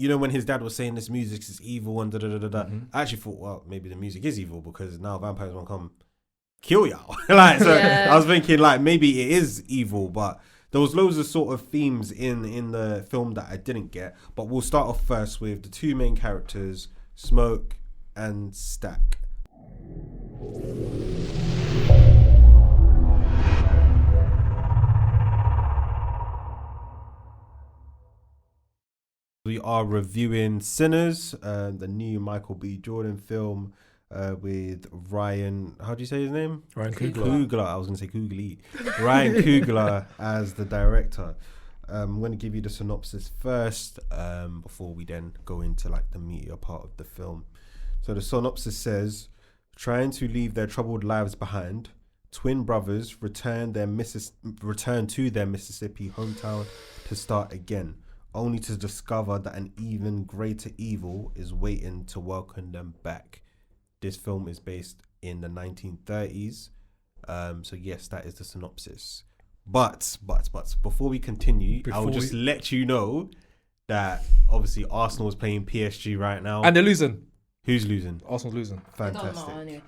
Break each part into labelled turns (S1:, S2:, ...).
S1: you know, when his dad was saying this music is evil and da-da-da-da-da, I actually thought, well, maybe the music is evil because now vampires won't come kill y'all. Like, so I was thinking, like, maybe it is evil, but there was loads of sort of themes in the film that I didn't get. But we'll start off first with the two main characters, Smoke and Stack. We are reviewing Sinners, the new Michael B. Jordan film with Ryan. How do you say his name?
S2: Ryan Coogler.
S1: I was going to say Coogly. Ryan Coogler as the director. I'm going to give you the synopsis first before we then go into like the meatier part of the film. So the synopsis says, trying to leave their troubled lives behind, twin brothers return to their Mississippi hometown to start again, only to discover that an even greater evil is waiting to welcome them back. This film is based in the 1930s. So yes, that is the synopsis. But before we continue, I'll just let you know that obviously Arsenal is playing PSG right now.
S2: And they're losing.
S1: Who's losing?
S2: Arsenal's losing.
S1: Fantastic. Anyway.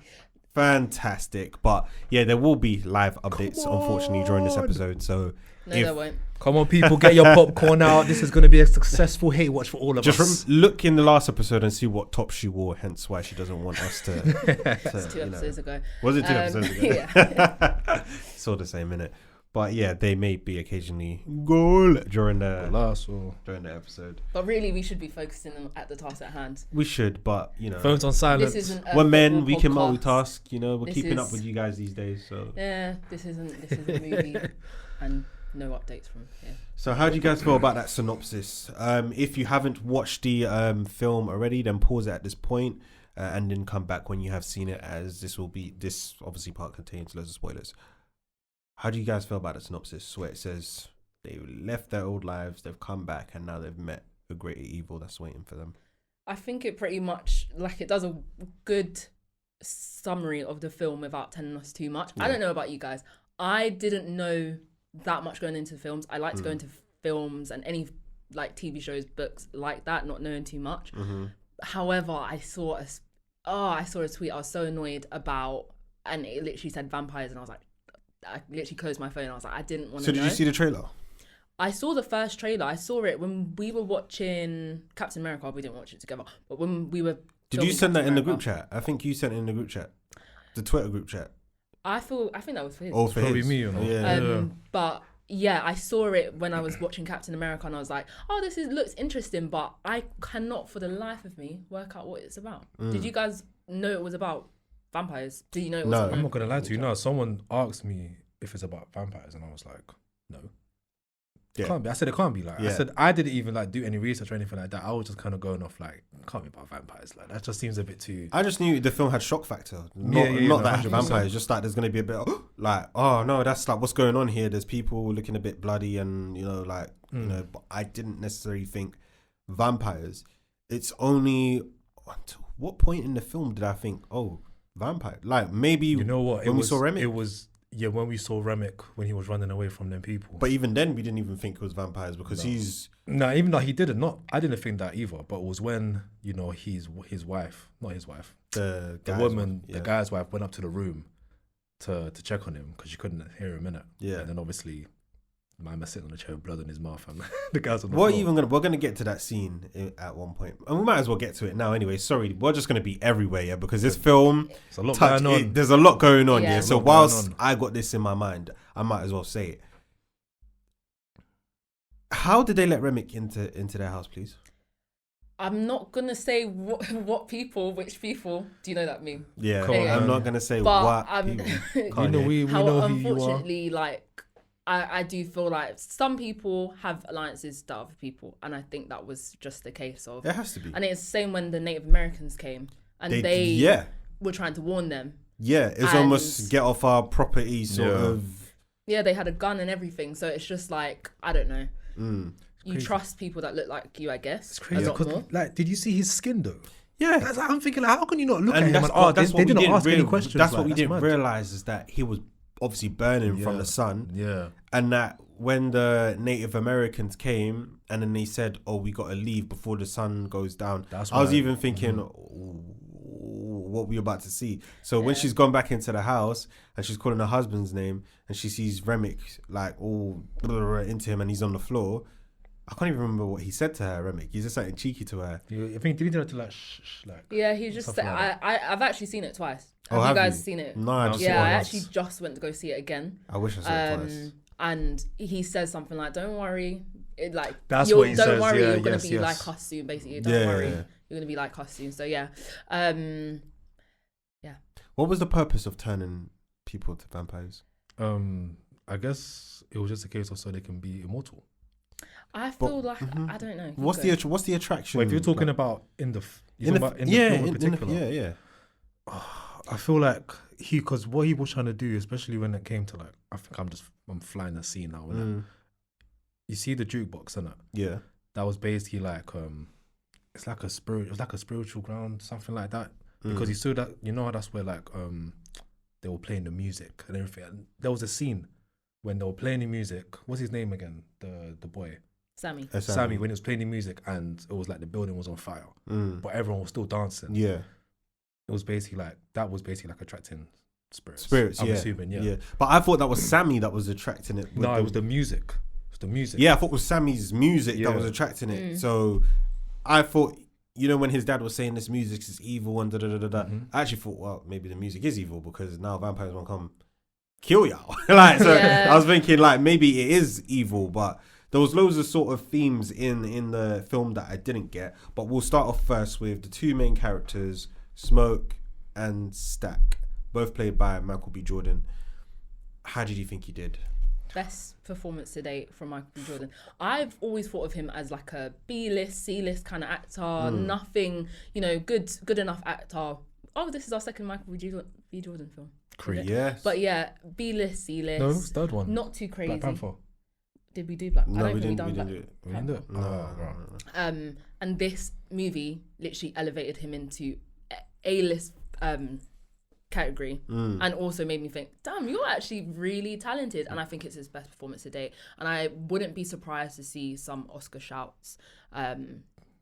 S1: Fantastic. But yeah, there will be live updates, unfortunately, during this episode. So
S3: there won't.
S2: Come on, people, get your popcorn out. This is going to be a successful hate watch for all of us.
S1: Just look in the last episode and see what top she wore, hence why she doesn't want us to...
S3: It's 2 episodes ago.
S1: Was it 2 episodes ago?
S3: Yeah.
S1: It's all the same, innit? But yeah, they may be occasionally goal during the episode.
S3: But really, we should be focusing at the task at hand.
S1: We should, but you know,
S2: phones on silent.
S3: This isn't
S1: we're men. We can
S3: podcast.
S1: Multitask. You know, we're keeping up with you guys these days. So
S3: yeah, this isn't a movie, and no updates from here.
S1: So how do you guys feel about that synopsis? If you haven't watched the film already, then pause it at this point, and then come back when you have seen it, as this obviously part contains loads of spoilers. How do you guys feel about the synopsis where it says they left their old lives, they've come back, and now they've met a greater evil that's waiting for them?
S3: I think it pretty much, like, it does a good summary of the film without telling us too much. Yeah. I don't know about you guys. I didn't know that much going into films. I like to go into films and any like TV shows, books like that, not knowing too much. However, I saw a tweet I was so annoyed about, and it literally said vampires, and I was like, I literally closed my phone. I was like, I didn't want to know.
S1: So did you see the trailer?
S3: I saw the first trailer. I saw it when we were watching Captain America. We didn't watch it together, but when we were...
S1: Did you send that in the group chat? I think you sent it in the group chat. The Twitter group chat.
S3: I think that was for his.
S1: Oh, for
S2: probably
S1: his.
S2: me, you know.
S1: Yeah.
S3: But yeah, I saw it when I was watching Captain America, and I was like, oh, looks interesting, but I cannot for the life of me work out what it's about. Did you guys know it was about vampires? Do you know it was
S1: No.
S2: I'm not going to lie to you. No, someone asked me if it's about vampires, and I was like, no.
S1: Yeah.
S2: It can't be. I said it can't be. Like, I said I didn't even like do any research or anything like that. I was just kind of going off like, it can't be about vampires. Like, that just seems a bit too...
S1: I just knew the film had shock factor. Not that
S2: 100%.
S1: vampires, just like there's going to be a bit of, like, oh no, that's like what's going on here. There's people looking a bit bloody and, you know, like, you know, but I didn't necessarily think vampires. It's only, what point in the film did I think, oh, vampire? Like, maybe,
S2: you know what?
S1: When we saw Remick.
S2: It was... Yeah, when we saw Remick, when he was running away from them people.
S1: But even then, we didn't even think it was vampires because he's...
S2: No, even though he didn't. I didn't think that either. But it was when, you know, his wife, not his wife, the woman, the guy's wife went up to the room to check on him because she couldn't hear him in it. Yeah. And then obviously, man was sitting on the chair with blood in his mouth and the guy's on the floor. We're
S1: gonna get to that scene at one point, and we might as well get to it now anyway. Sorry, we're just gonna be everywhere, yeah, because this film,
S2: there's a lot going on.
S1: There's a lot going on, yeah. So whilst I got this in my mind, I might as well say it. How did they let Remick into their house, please?
S3: I'm not gonna say which people. Do you know that meme?
S1: Yeah, I'm not gonna say what people.
S2: we know who you are.
S3: Unfortunately, like, I do feel like some people have alliances to other people, and I think that was just the case of...
S1: It has to be.
S3: And it's the same when the Native Americans came, and they were trying to warn them.
S1: Yeah, it was almost get off our property sort of...
S3: Yeah, they had a gun and everything, so it's just like, I don't know. You trust people that look like you, I guess.
S2: It's crazy, because, like, did you see his skin, though?
S1: Yeah.
S2: I'm thinking, like, how can you not look at him? They didn't ask any questions.
S1: That's what we didn't realise, is that he was obviously burning from the sun.
S2: Yeah.
S1: And that when the Native Americans came and then they said, "Oh, we got to leave before the sun goes down." I was even thinking, what we about to see. So when she's gone back into the house and she's calling her husband's name and she sees Remick like all into him and he's on the floor. I can't even remember what he said to her, Remick. He's just something cheeky to her.
S2: I think did he do that to like shh like?
S3: Yeah, he just said.
S2: Like
S3: I've actually seen it twice.
S1: Oh,
S3: have you guys seen it?
S1: No,
S3: I actually just went to go see it again.
S1: I wish I saw it twice.
S3: And he says something like, "Don't worry,
S2: that's what he says.
S3: Don't worry,
S2: yeah,
S3: you're gonna be like us soon. Basically, don't worry, you're gonna be like us soon." So yeah.
S1: What was the purpose of turning people to vampires?
S2: I guess it was just a case of so they can be immortal.
S3: I feel I don't know.
S1: What's the attraction?
S2: Wait, if you're talking about in the film in particular,
S1: yeah.
S2: I feel like because what he was trying to do, especially when it came to like, I think I'm flying the scene now. You see the jukebox, innit?
S1: Yeah.
S2: That was basically like it's like a spirit. It was like a spiritual ground, something like that. Because you saw that, that's where like they were playing the music and everything. And there was a scene when they were playing the music. What's his name again? The boy.
S3: Sammy.
S2: Sammy, when he was playing the music and it was like the building was on fire, but everyone was still dancing.
S1: Yeah.
S2: It was basically like attracting spirits.
S1: I'm
S2: assuming, yeah.
S1: But I thought that was Sammy that was attracting it.
S2: No, it was the music. It was the music.
S1: Yeah, I thought it was Sammy's music that was attracting it. So I thought, when his dad was saying this music is evil and I actually thought, well, maybe the music is evil because now vampires won't come kill y'all. I was thinking like maybe it is evil, but there was loads of sort of themes in the film that I didn't get. But we'll start off first with the two main characters, Smoke and Stack, both played by Michael B. Jordan. How did you think he did?
S3: Best performance to date from Michael B. Jordan. I've always thought of him as like a B-list, C-list kind of actor. Nothing, good enough actor. Oh, this is our second Michael B. Jordan film.
S1: Creed, yes.
S3: But yeah, B-list, C-list.
S2: No, it's the third one.
S3: Not too crazy.
S2: Black Panther.
S3: Did we do Black Panther?
S1: No,
S3: I don't
S1: we
S3: think
S1: didn't
S3: we
S1: do it.
S2: We didn't do it?
S1: No.
S3: And this movie literally elevated him into A-list category and also made me think, damn, you're actually really talented. And I think it's his best performance to date. And I wouldn't be surprised to see some Oscar shouts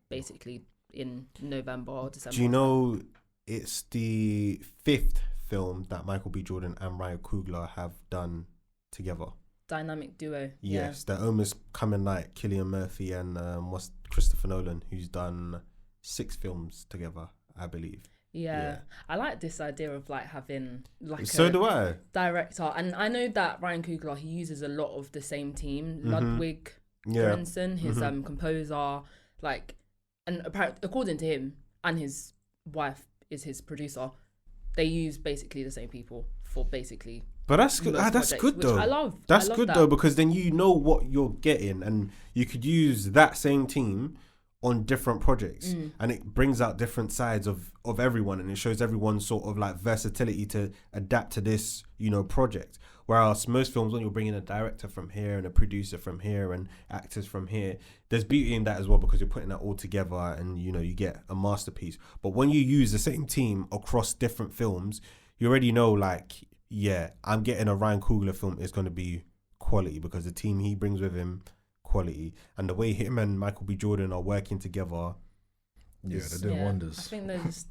S3: basically in November or December.
S1: Do you know it's the 5th film that Michael B. Jordan and Ryan Coogler have done together?
S3: Dynamic duo.
S1: Yes, they're almost coming like Cillian Murphy and Christopher Nolan, who's done 6 films together, I believe.
S3: Yeah. I like this idea of like having like
S1: do I.
S3: Director, and I know that Ryan Coogler, he uses a lot of the same team. Ludwig Göransson, his composer, like, and apparently according to him and his wife is his producer, they use basically the same people for basically.
S1: But that's good. That's good though.
S3: I love.
S1: That's good though, because then you know what you're getting, and you could use that same team on different projects, and it brings out different sides of everyone, and it shows everyone sort of like versatility to adapt to this project. Whereas most films, when you're bringing a director from here and a producer from here and actors from here, there's beauty in that as well, because you're putting that all together and you get a masterpiece. But when you use the same team across different films, you already know like, yeah, I'm getting a Ryan Coogler film is going to be quality because the team he brings with him, quality, and the way him and Michael B. Jordan are working together.
S2: Yeah, they're doing wonders.
S3: I think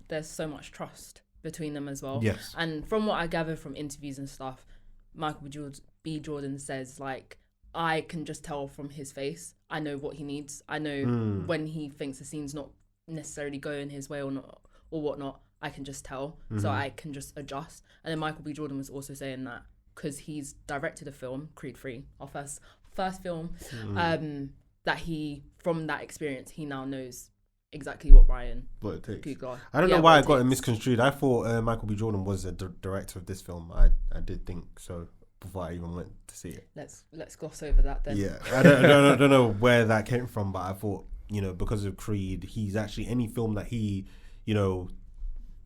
S3: there's so much trust between them as well.
S1: Yes.
S3: And from what I gather from interviews and stuff, Michael B. Jordan says like, I can just tell from his face. I know what he needs. I know when he thinks the scene's not necessarily going his way or not or whatnot. I can just tell, so I can just adjust. And then Michael B. Jordan was also saying that because he's directed a film, Creed 3, our first film, that he, from that experience, he now knows exactly what
S1: it takes.
S3: Coogler.
S1: I don't know why I got it misconstrued. I thought Michael B. Jordan was a director of this film. I did think so before I even went to see it.
S3: Let's gloss over that then.
S1: Yeah, I don't know where that came from, but I thought because of Creed, he's actually any film that he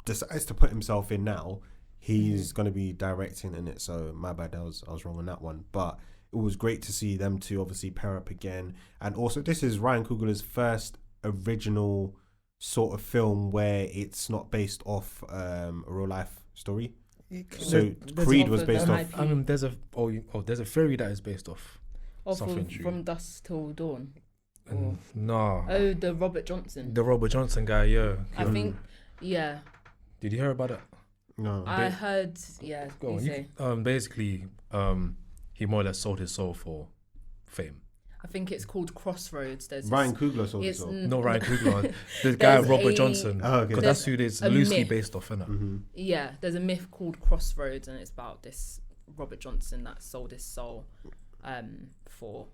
S1: decides to put himself in now, he's going to be directing in it. So my bad, I was wrong on that one. But it was great to see them two obviously pair up again. And also, this is Ryan Coogler's first original sort of film where it's not based off a real life story. So Creed was based off.
S3: IP.
S2: I mean, there's a theory that is based off something true.
S3: From Dusk Till Dawn.
S2: No.
S3: Oh, the Robert Johnson.
S2: The Robert Johnson guy, yeah.
S3: I think, yeah.
S2: Did you hear about it?
S1: No.
S3: I heard, yeah.
S2: Go on. Basically, he more or less sold his soul for fame.
S3: I think it's called Crossroads. There's
S1: Ryan Coogler sold his soul.
S2: No, Ryan Coogler. The guy Robert Johnson.
S1: Oh, okay.
S2: Because that's who it is loosely
S3: myth.
S2: based off, innit?
S1: Mm-hmm.
S3: Yeah, there's a myth called Crossroads, and it's about this Robert Johnson that sold his soul for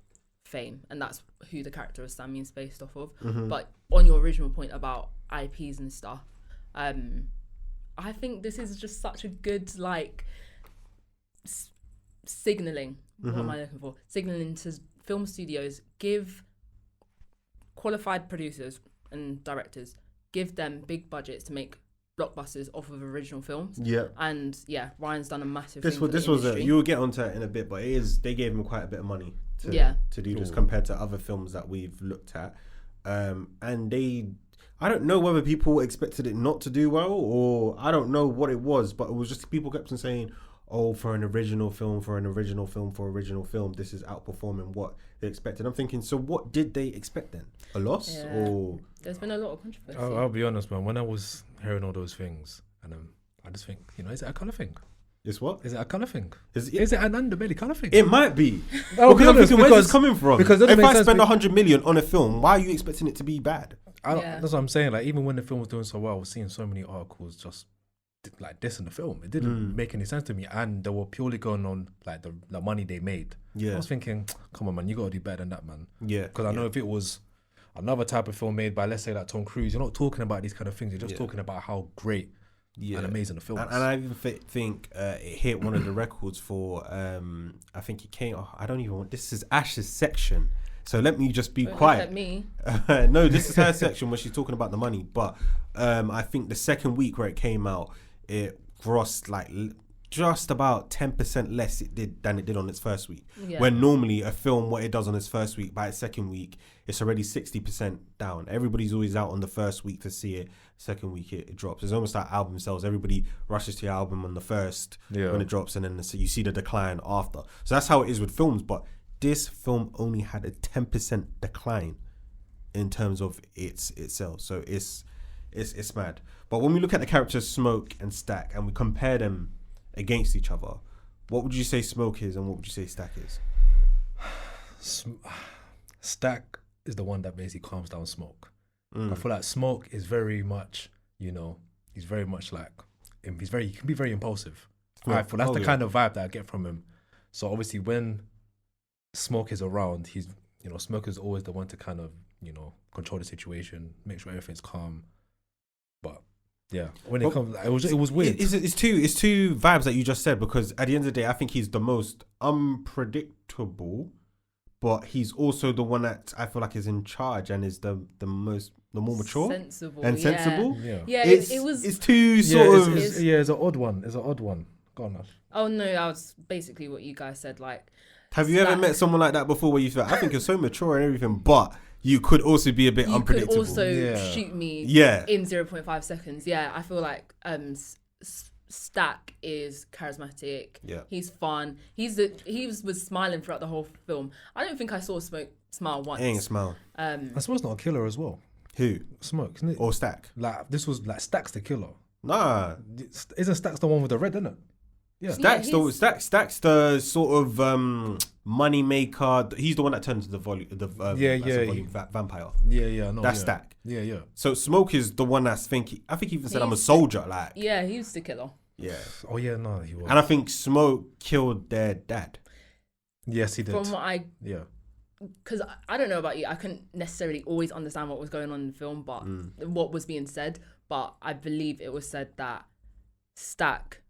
S3: fame, and that's who the character of Sammy is based off of.
S1: Mm-hmm.
S3: But on your original point about IPs and stuff, I think this is just such a good like signaling. What am I looking for? Signaling to film studios, give qualified producers and directors, give them big budgets to make blockbusters off of original films.
S1: Yeah.
S3: And yeah, Ryan's done a massive
S1: This
S3: thing.
S1: was you will get onto it in a bit, but they gave him quite a bit of money to do this compared to other films that we've looked at. And I don't know whether people expected it not to do well, or I don't know what it was, but it was just people kept on saying, oh, for an original film, this is outperforming what they expected. I'm thinking, so what did they expect then? A loss?
S3: Yeah.
S1: Or
S3: There's been a lot of controversy.
S2: I'll be honest, man. When I was hearing all those things, and I just think, is it a colour thing?
S1: it's what?
S2: Is it a colour thing?
S1: Is
S2: Is it an underbelly colour thing?
S1: It might be.
S2: Oh,
S1: Because I'm thinking, where's this coming from?
S2: Because
S1: if I spend 100 million on a film, why are you expecting it to be bad?
S2: That's what I'm saying. Like, even when the film was doing so well, I was seeing so many articles just like this in the film. It didn't make any sense to me, and they were purely going on like the money they made.
S1: Yeah.
S2: I was thinking, come on, man, you got to do better than that, man.
S1: Yeah.
S2: Because I know if it was another type of film made by, let's say, like Tom Cruise, you're not talking about these kind of things. You're just talking about how great and amazing the film is.
S1: And I even think it hit one of the records for, I think it came, I don't even want, this is Ash's section. So let me just be quiet.
S3: Look at me.
S1: No, this is her section where she's talking about the money. But I think the second week where it came out, it grossed like just about 10% less than it did on its first week.
S3: Yeah.
S1: When normally a film, what it does on its first week, by its second week, it's already 60% down. Everybody's always out on the first week to see it. Second week, it drops. It's almost like album sales. Everybody rushes to your album on the first when it drops, and then you see the decline after. So that's how it is with films. But this film only had a 10% decline in terms of its sales. So it's mad. But when we look at the characters Smoke and Stack and we compare them against each other, what would you say Smoke is and what would you say Stack is?
S2: Stack is the one that basically calms down Smoke. I feel like Smoke is very much, he's very much like, he can be very impulsive. I feel that's the kind of vibe that I get from him. So obviously when Smoke is around, he's, Smoke is always the one to kind of, control the situation, make sure everything's calm. But yeah, when it comes, it was weird.
S1: It's two vibes that you just said, because at the end of the day, I think he's the most unpredictable, but he's also the one that I feel like is in charge and is the more mature,
S3: sensible.
S1: Yeah,
S3: it's
S1: two sort of.
S2: It's an odd one. Go on, Ash.
S3: Oh no, that was basically what you guys said. Like,
S1: have you ever met someone like that before, where you feel, I think you're so mature and everything, but you could also be a bit unpredictable.
S3: You could also shoot me in 0.5 seconds. Yeah, I feel like Stack is charismatic. Yeah, he's fun. He was smiling throughout the whole film. I don't think I saw Smoke smile once.
S1: He ain't smile.
S2: I suppose not a killer as well.
S1: Who?
S2: Smoke, isn't it?
S1: Or Stack?
S2: Like, this was like Stack's the killer.
S1: Nah,
S2: isn't Stack's the one with the red, isn't it? Yeah,
S1: Stack's the sort of money maker. He's the one that turns into the vampire.
S2: Yeah, I know.
S1: That's Stack.
S2: Yeah.
S1: So Smoke is the one that's thinking. I think he even said, "I'm a soldier." Like,
S3: yeah, he was the killer.
S1: Yeah.
S2: Oh yeah, no, he was.
S1: And I think Smoke killed their dad.
S2: Yes, he did.
S3: From what because I don't know about you, I couldn't necessarily always understand what was going on in the film, but what was being said. But I believe it was said that Stack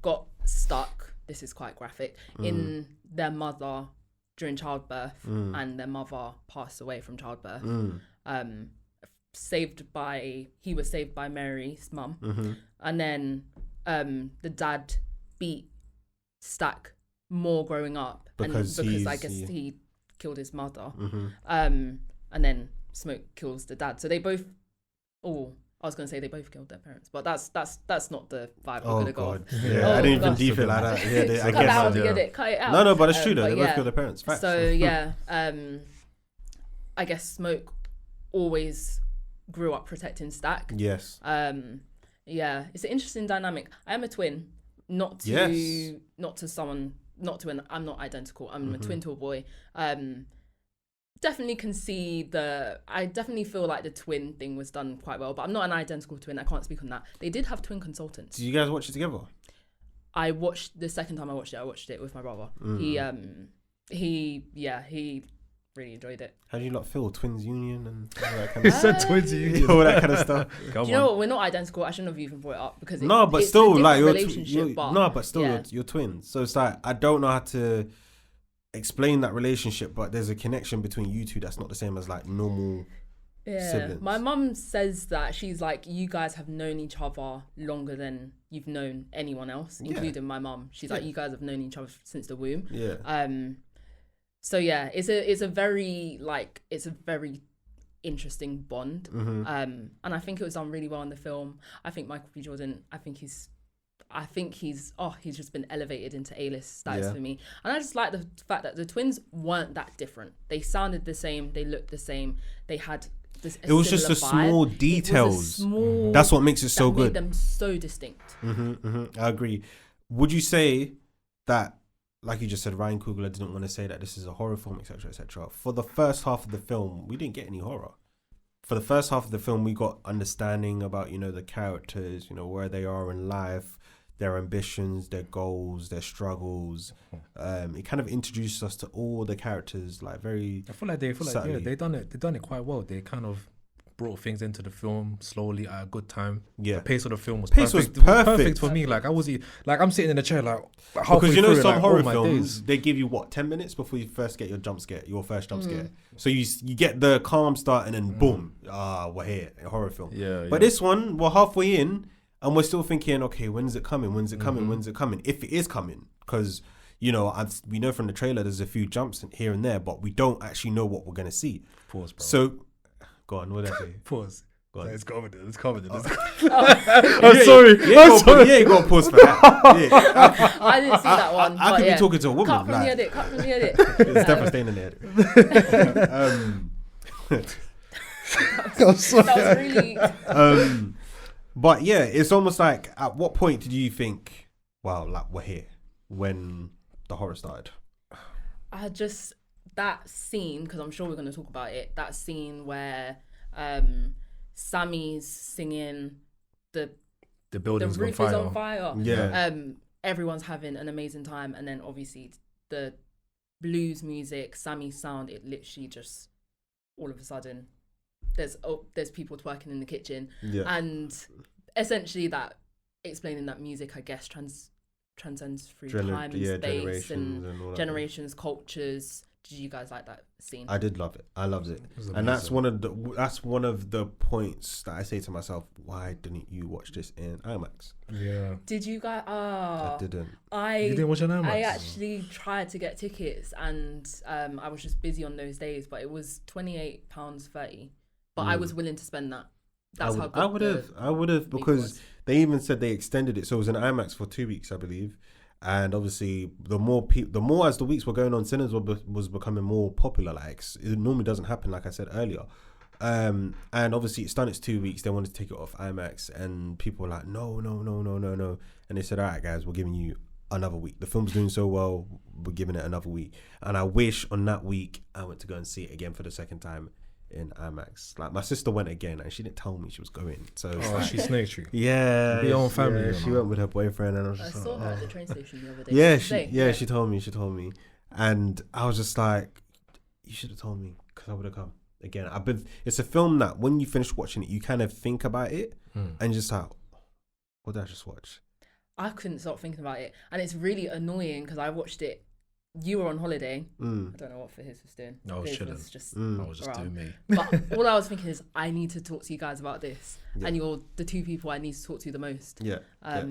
S3: got stuck, this is quite graphic, in their mother during childbirth, and their mother passed away from childbirth. He was saved by Mary's mum, and then the dad beat Stack more growing up because I guess he killed his mother, and then Smoke kills the dad. So they both I was going to say they both killed their parents, but that's not the vibe we're
S1: Oh
S3: going to go
S1: God,
S3: on.
S1: yeah, I didn't even deep it like that. Yeah, I
S3: Cut
S1: guess.
S3: that out, forget it, cut it out.
S1: No, but it's true though.
S3: But
S1: They both killed their parents. Facts.
S3: So yeah, I guess Smoke always grew up protecting Stack.
S1: Yes.
S3: Yeah, it's an interesting dynamic. I am a twin, I'm not identical. I'm a twin to a boy. Definitely can see I definitely feel like the twin thing was done quite well, but I'm not an identical twin. I can't speak on that. They did have twin consultants.
S1: Did you guys watch it together?
S3: I watched the second time I watched it with my brother. He really enjoyed it.
S1: How do you lot feel? Twins union and all that kind
S2: He
S1: of
S2: said twins union.
S1: all that kind of stuff.
S3: Do you know what? We're not identical. I shouldn't have even brought it up because
S1: but
S3: it's
S1: still,
S3: a different
S1: like
S3: relationship.
S1: you're twins. So it's like I don't know how to explain that relationship, but there's a connection between you two that's not the same as like normal siblings.
S3: My mum says that she's like, you guys have known each other longer than you've known anyone else, including my mum. She's like, you guys have known each other since the womb.
S1: Yeah.
S3: So yeah, it's a very interesting bond. And I think it was done really well in the film. I think Michael B. Jordan, I think he's just been elevated into A-list status for me. And I just like the fact that the twins weren't that different. They sounded the same, they looked the same, they had
S1: it was just the small details. That's what makes it so good.
S3: Made them so distinct.
S1: I agree. Would you say that, like you just said, Ryan Coogler didn't want to say that this is a horror film, etc., etc. For the first half of the film, we didn't get any horror. For the first half of the film, we got understanding about, the characters, where they are in life, their ambitions, their goals, their struggles. It kind of introduced us to all the characters, like very.
S2: I feel like they done it quite well. They kind of brought things into the film slowly at a good time. Yeah, the pace of the film was perfect. It was perfect for me. Like I'm sitting in the chair like halfway
S1: because
S2: through
S1: some
S2: it,
S1: horror
S2: like,
S1: films they give you 10 minutes before you first get your jump scare, your first jump scare. So you get the calm start and then boom, we're here, a horror film. But this one, we're halfway in and we're still thinking, okay, when's it coming? When's it coming? When's it coming? If it is coming, because we know from the trailer there's a few jumps here and there, but we don't actually know what we're gonna see.
S2: Pause, bro.
S1: So, go on. What did I say?
S2: Pause.
S1: Go on.
S2: It's covered.
S1: I'm
S2: sorry.
S1: You got to pause for that.
S3: I didn't see that one.
S1: I could be talking to a woman.
S3: Cut from the edit.
S1: It's definitely staying in the edit.
S3: That was really.
S1: But yeah, it's almost like, at what point did you think, wow, like we're here, when the horror started?
S3: That scene, because I'm sure we're going to talk about it, that scene where Sammy's singing the
S2: building's
S3: roof is on fire.
S1: Yeah.
S3: Everyone's having an amazing time, and then obviously the blues music, Sammy's sound, it literally just all of a sudden there's people twerking in the kitchen.
S1: Yeah.
S3: And essentially that explaining that music, I guess, transcends through time and space and generations, cultures. Did you guys like that scene?
S1: I did love it. I loved it. And that's one of the points that I say to myself, why didn't you watch this in IMAX?
S2: Yeah.
S3: Did you guys?
S1: I didn't.
S2: You didn't watch it in IMAX?
S3: I actually tried to get tickets, and I was just busy on those days, but it was £28.30. But I was willing to spend that. That's how good
S1: I would have, because they even said they extended it, so it was in IMAX for 2 weeks, I believe. And obviously, the more as the weeks were going on, Sinners was becoming more popular. Like, it normally doesn't happen, like I said earlier. And obviously, it's done its 2 weeks. They wanted to take it off IMAX, and people were like, no. And they said, all right, guys, we're giving you another week. The film's doing so well, we're giving it another week. And I wish on that week I went to go and see it again for the second time in IMAX. Like, my sister went again and she didn't tell me she was going, so
S2: she snaked you.
S1: Yeah,
S2: your own family.
S1: Yeah, she went with her boyfriend, and I was
S3: I
S1: just
S3: saw her at the train station the other day.
S1: Yeah, she told me, and I was just like, you should have told me, because I would have come again. It's a film that when you finish watching it, you kind of think about it and just like, what did I just watch?
S3: I couldn't stop thinking about it, and it's really annoying because I watched it. You were on holiday. I don't know what Fahis was doing.
S2: I was chilling. I was just doing me.
S3: But all I was thinking is, I need to talk to you guys about this. And you're the two people I need to talk to the most.
S1: Yeah.
S3: I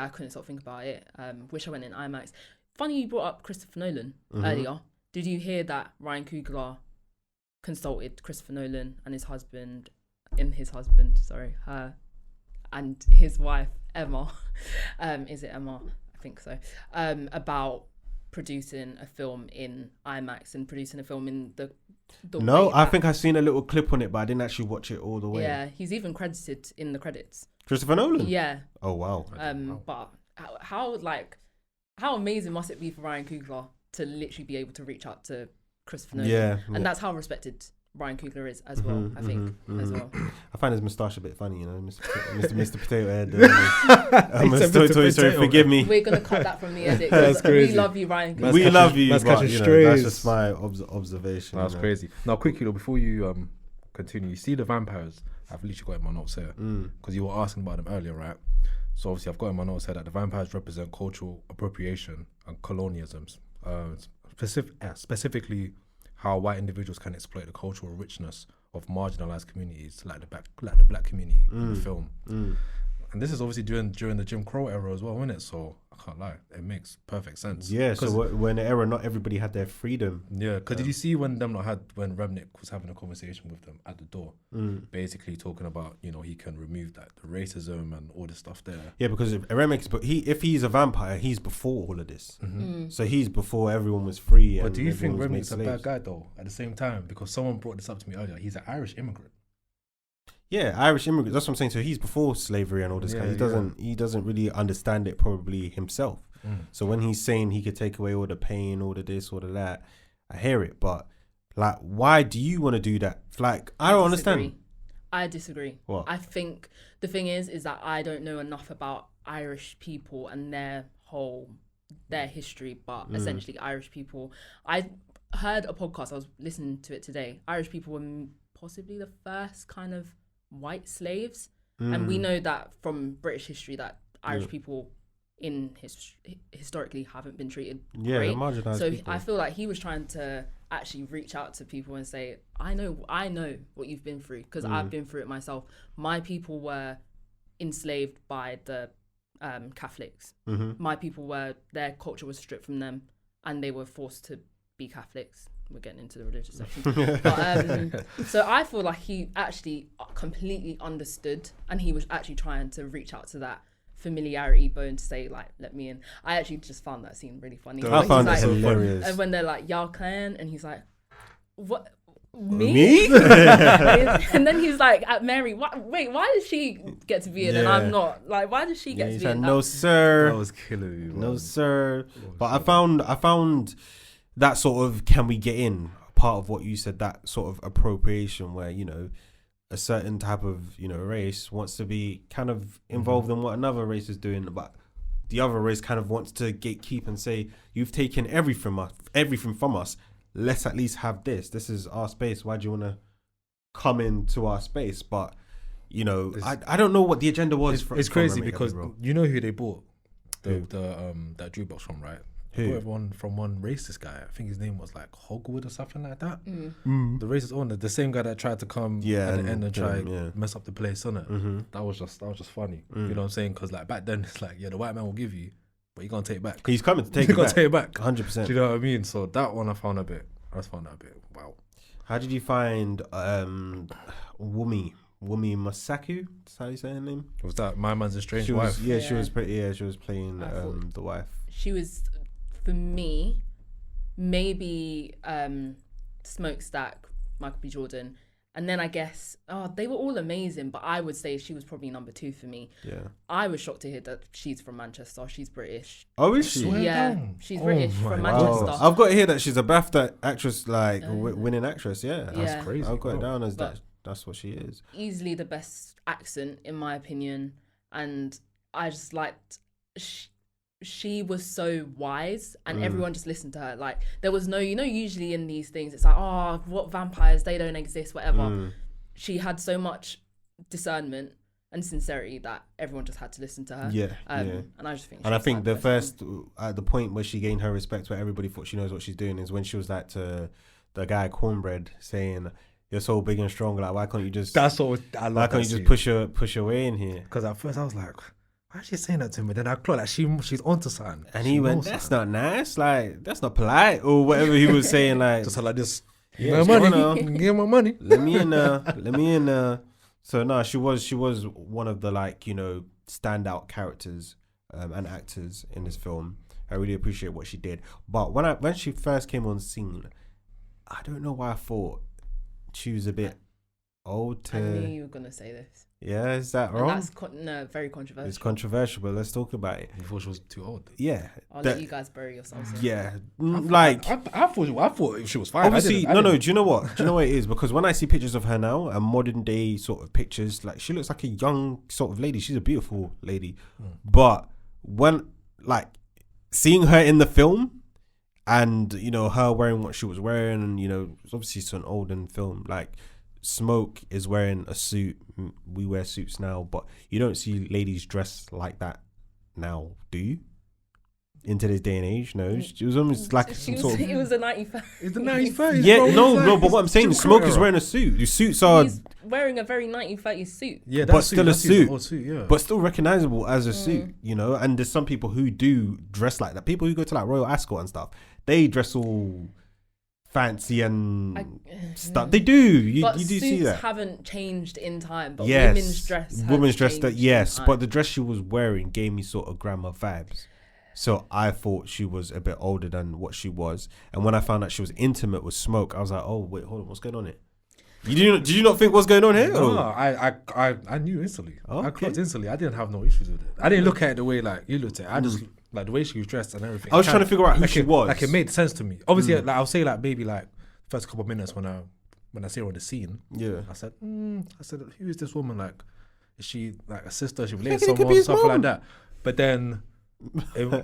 S3: couldn't stop thinking about it. Wish I went in IMAX. Funny you brought up Christopher Nolan earlier. Did you hear that Ryan Coogler consulted Christopher Nolan and his husband in his husband, sorry, her and his wife Emma, is it Emma? I think so. About producing a film in IMAX and producing a film in the
S1: No, I think I've seen a little clip on it, but I didn't actually watch it all the way.
S3: Yeah, he's even credited in the credits.
S1: Christopher Nolan?
S3: Yeah.
S1: Oh, wow.
S3: But how amazing must it be for Ryan Coogler to literally be able to reach out to Christopher Nolan?
S1: Yeah.
S3: And that's how respected Ryan Coogler is as well, I think, as well.
S1: I find his moustache a bit funny, you know, Mr. Potato Head. Mr. Toy Story, forgive me.
S3: We're going to cut that from the edit.
S2: That's crazy.
S3: We love you, Ryan Coogler.
S1: We love you,
S2: that's
S1: but, you know, that's just my observation.
S2: That's crazy. Now, quickly, before you continue, you see the vampires, I've literally got in my notes here, because you were asking about them earlier, right? So obviously I've got in my notes here that the vampires represent cultural appropriation and colonialisms, specifically how white individuals can exploit the cultural richness of marginalized communities like the black community in the film. And this is obviously during the Jim Crow era as well, isn't it? So I can't lie, it makes perfect sense.
S1: Yeah, so when the era, not everybody had their freedom.
S2: Yeah, because did you see when Remnick was having a conversation with them at the door, basically talking about, you know, he can remove that the racism and all this stuff there.
S1: Yeah, because if he's a vampire, he's before all of this. So he's before everyone was free.
S2: But do you think Remnick's a bad guy though? At the same time, because someone brought this up to me earlier, he's an Irish immigrant.
S1: Yeah, Irish immigrants. That's what I'm saying. So he's before slavery and all this. He doesn't really understand it probably himself. So when he's saying he could take away all the pain, all the this, all the that, I hear it. But like, why do you want to do that? Like, I don't understand.
S3: I disagree.
S1: What?
S3: I think the thing is that I don't know enough about Irish people and their history, but essentially Irish people. I heard a podcast. I was listening to it today. Irish people were possibly the first kind of white slaves, and we know that from British history that Irish people historically haven't been treated great.
S1: Marginalized
S3: so
S1: people.
S3: I feel like he was trying to actually reach out to people and say, I know what you've been through, because I've been through it myself. My people were enslaved by the Catholics. My people their culture was stripped from them and they were forced to be Catholics. We're getting into the religious section. But, so I feel like he actually completely understood, and he was actually trying to reach out to that familiarity bone to say, like, let me in. I actually just found that scene really funny.
S1: I found it
S3: like,
S1: hilarious.
S3: And when they're like, y'all clan, and he's like, what? Me? And then he's like, at Mary, wait, why does she get to be in and I'm not? Like, why does she get to be in?
S1: No, sir.
S2: That was killing me, bro.
S1: No, sir. But I found that sort of, can we get in, part of what you said, that sort of appropriation where, you know, a certain type of, you know, race wants to be kind of involved in what another race is doing, but the other race kind of wants to gatekeep and say, you've taken everything from us, let's at least have this is our space, why do you want to come into our space? But, you know, I don't know what the agenda was.
S2: It's crazy because you know who they bought that jukebox from, right? Who? Everyone from one racist guy. I think his name was like Hogwood or something like that. The racist owner, the same guy that tried to come at the end and try mess up the place, innit? That was just funny. You know what I'm saying? Because like back then it's like, yeah, the white man will give you, but you're gonna take it back.
S1: He's coming to take
S2: you're
S1: it
S2: gonna
S1: back.
S2: take it back.
S1: 100%.
S2: Do you know what I mean? So that one I found that a bit wow.
S1: How did you find Wumi Masaku? That's how you say her name?
S2: Was that My Man's Estranged Wife?
S1: She was pretty. Yeah, she was playing the wife.
S3: She was, for me, maybe Smokestack, Michael B. Jordan, and then I guess they were all amazing, but I would say she was probably number 2 for me.
S1: Yeah,
S3: I was shocked to hear that she's from Manchester. She's British.
S1: Oh, is she?
S3: Yeah, she's British from Manchester.
S1: Wow. I've got to hear that she's a BAFTA actress, like winning actress. Yeah,
S2: that's crazy.
S1: I've got it down as that. That's what she is.
S3: Easily the best accent in my opinion, and I just liked. She was so wise and everyone just listened to her. Like there was no, you know, usually in these things it's like, oh, what vampires, they don't exist, whatever. She had so much discernment and sincerity that everyone just had to listen to her. And I just think,
S1: and I think the first at the point where she gained her respect, where everybody thought she knows what she's doing, is when she was like to the guy Cornbread saying, "You're so big and strong. Like, why can't you just?
S2: That's what I love.
S1: Why can't you just push your way in here?"
S2: Because at first I was like, why is she saying that to me? Then I clocked like she's onto something.
S1: And he went, "That's not nice. Like, that's not polite," or whatever he was saying. Like,
S2: just like this.
S1: Yeah,
S2: my money. Give my money.
S1: Let me in there. So no, she was one of the like, you know, standout characters and actors in this film. I really appreciate what she did. But when she first came on scene, I don't know why I thought she was a bit old to...
S3: I knew you were gonna say this.
S1: Yeah, is that wrong?
S3: And that's very controversial.
S1: It's controversial, but let's talk about it.
S2: You thought she was too old?
S1: Yeah.
S3: I'll let you guys bury yourselves.
S1: Yeah.
S2: I thought she was fine.
S1: Obviously, no. Do you know what? Do you know what it is? Because when I see pictures of her now and modern day sort of pictures, like she looks like a young sort of lady. She's a beautiful lady. But when like seeing her in the film and, you know, her wearing what she was wearing and, you know, obviously it's an olden film, like Smoke is wearing a suit. We wear suits now, but you don't see ladies dressed like that now, do you? In today's day and age, no. She was almost like some sort of...
S3: It was the 1930s.
S2: It's the 1930s.
S1: Yeah, no. But what I'm saying, Smoke is wearing a suit. The suits are...
S3: He's wearing a very 1930s suit.
S2: Yeah,
S1: but still a suit.
S2: Yeah.
S1: But still recognizable as a suit, you know. And there's some people who do dress like that. People who go to like Royal Ascot and stuff, they dress all fancy and stuff. They do. You do see that.
S3: Suits haven't changed in time, but
S1: yes,
S3: women's dress has changed
S1: yes,
S3: in time.
S1: but the dress she was wearing gave me sort of grandma vibes. So I thought she was a bit older than what she was. And when I found out she was intimate with Smoke, I was like, oh wait, hold on, what's going on here? Did you not think what's going on here?
S2: No, I knew instantly.
S1: Okay.
S2: I clocked instantly. I didn't have no issues with it. I didn't look at it the way like you looked at it. I just like the way she was dressed and everything.
S1: I was trying to figure out who she was.
S2: Like it made sense to me. Obviously, like I'll say like maybe like first couple of minutes when I see her on the scene.
S1: Yeah.
S2: I said, who is this woman? Like, is she like a sister? Is she related to someone? Something like that. But then,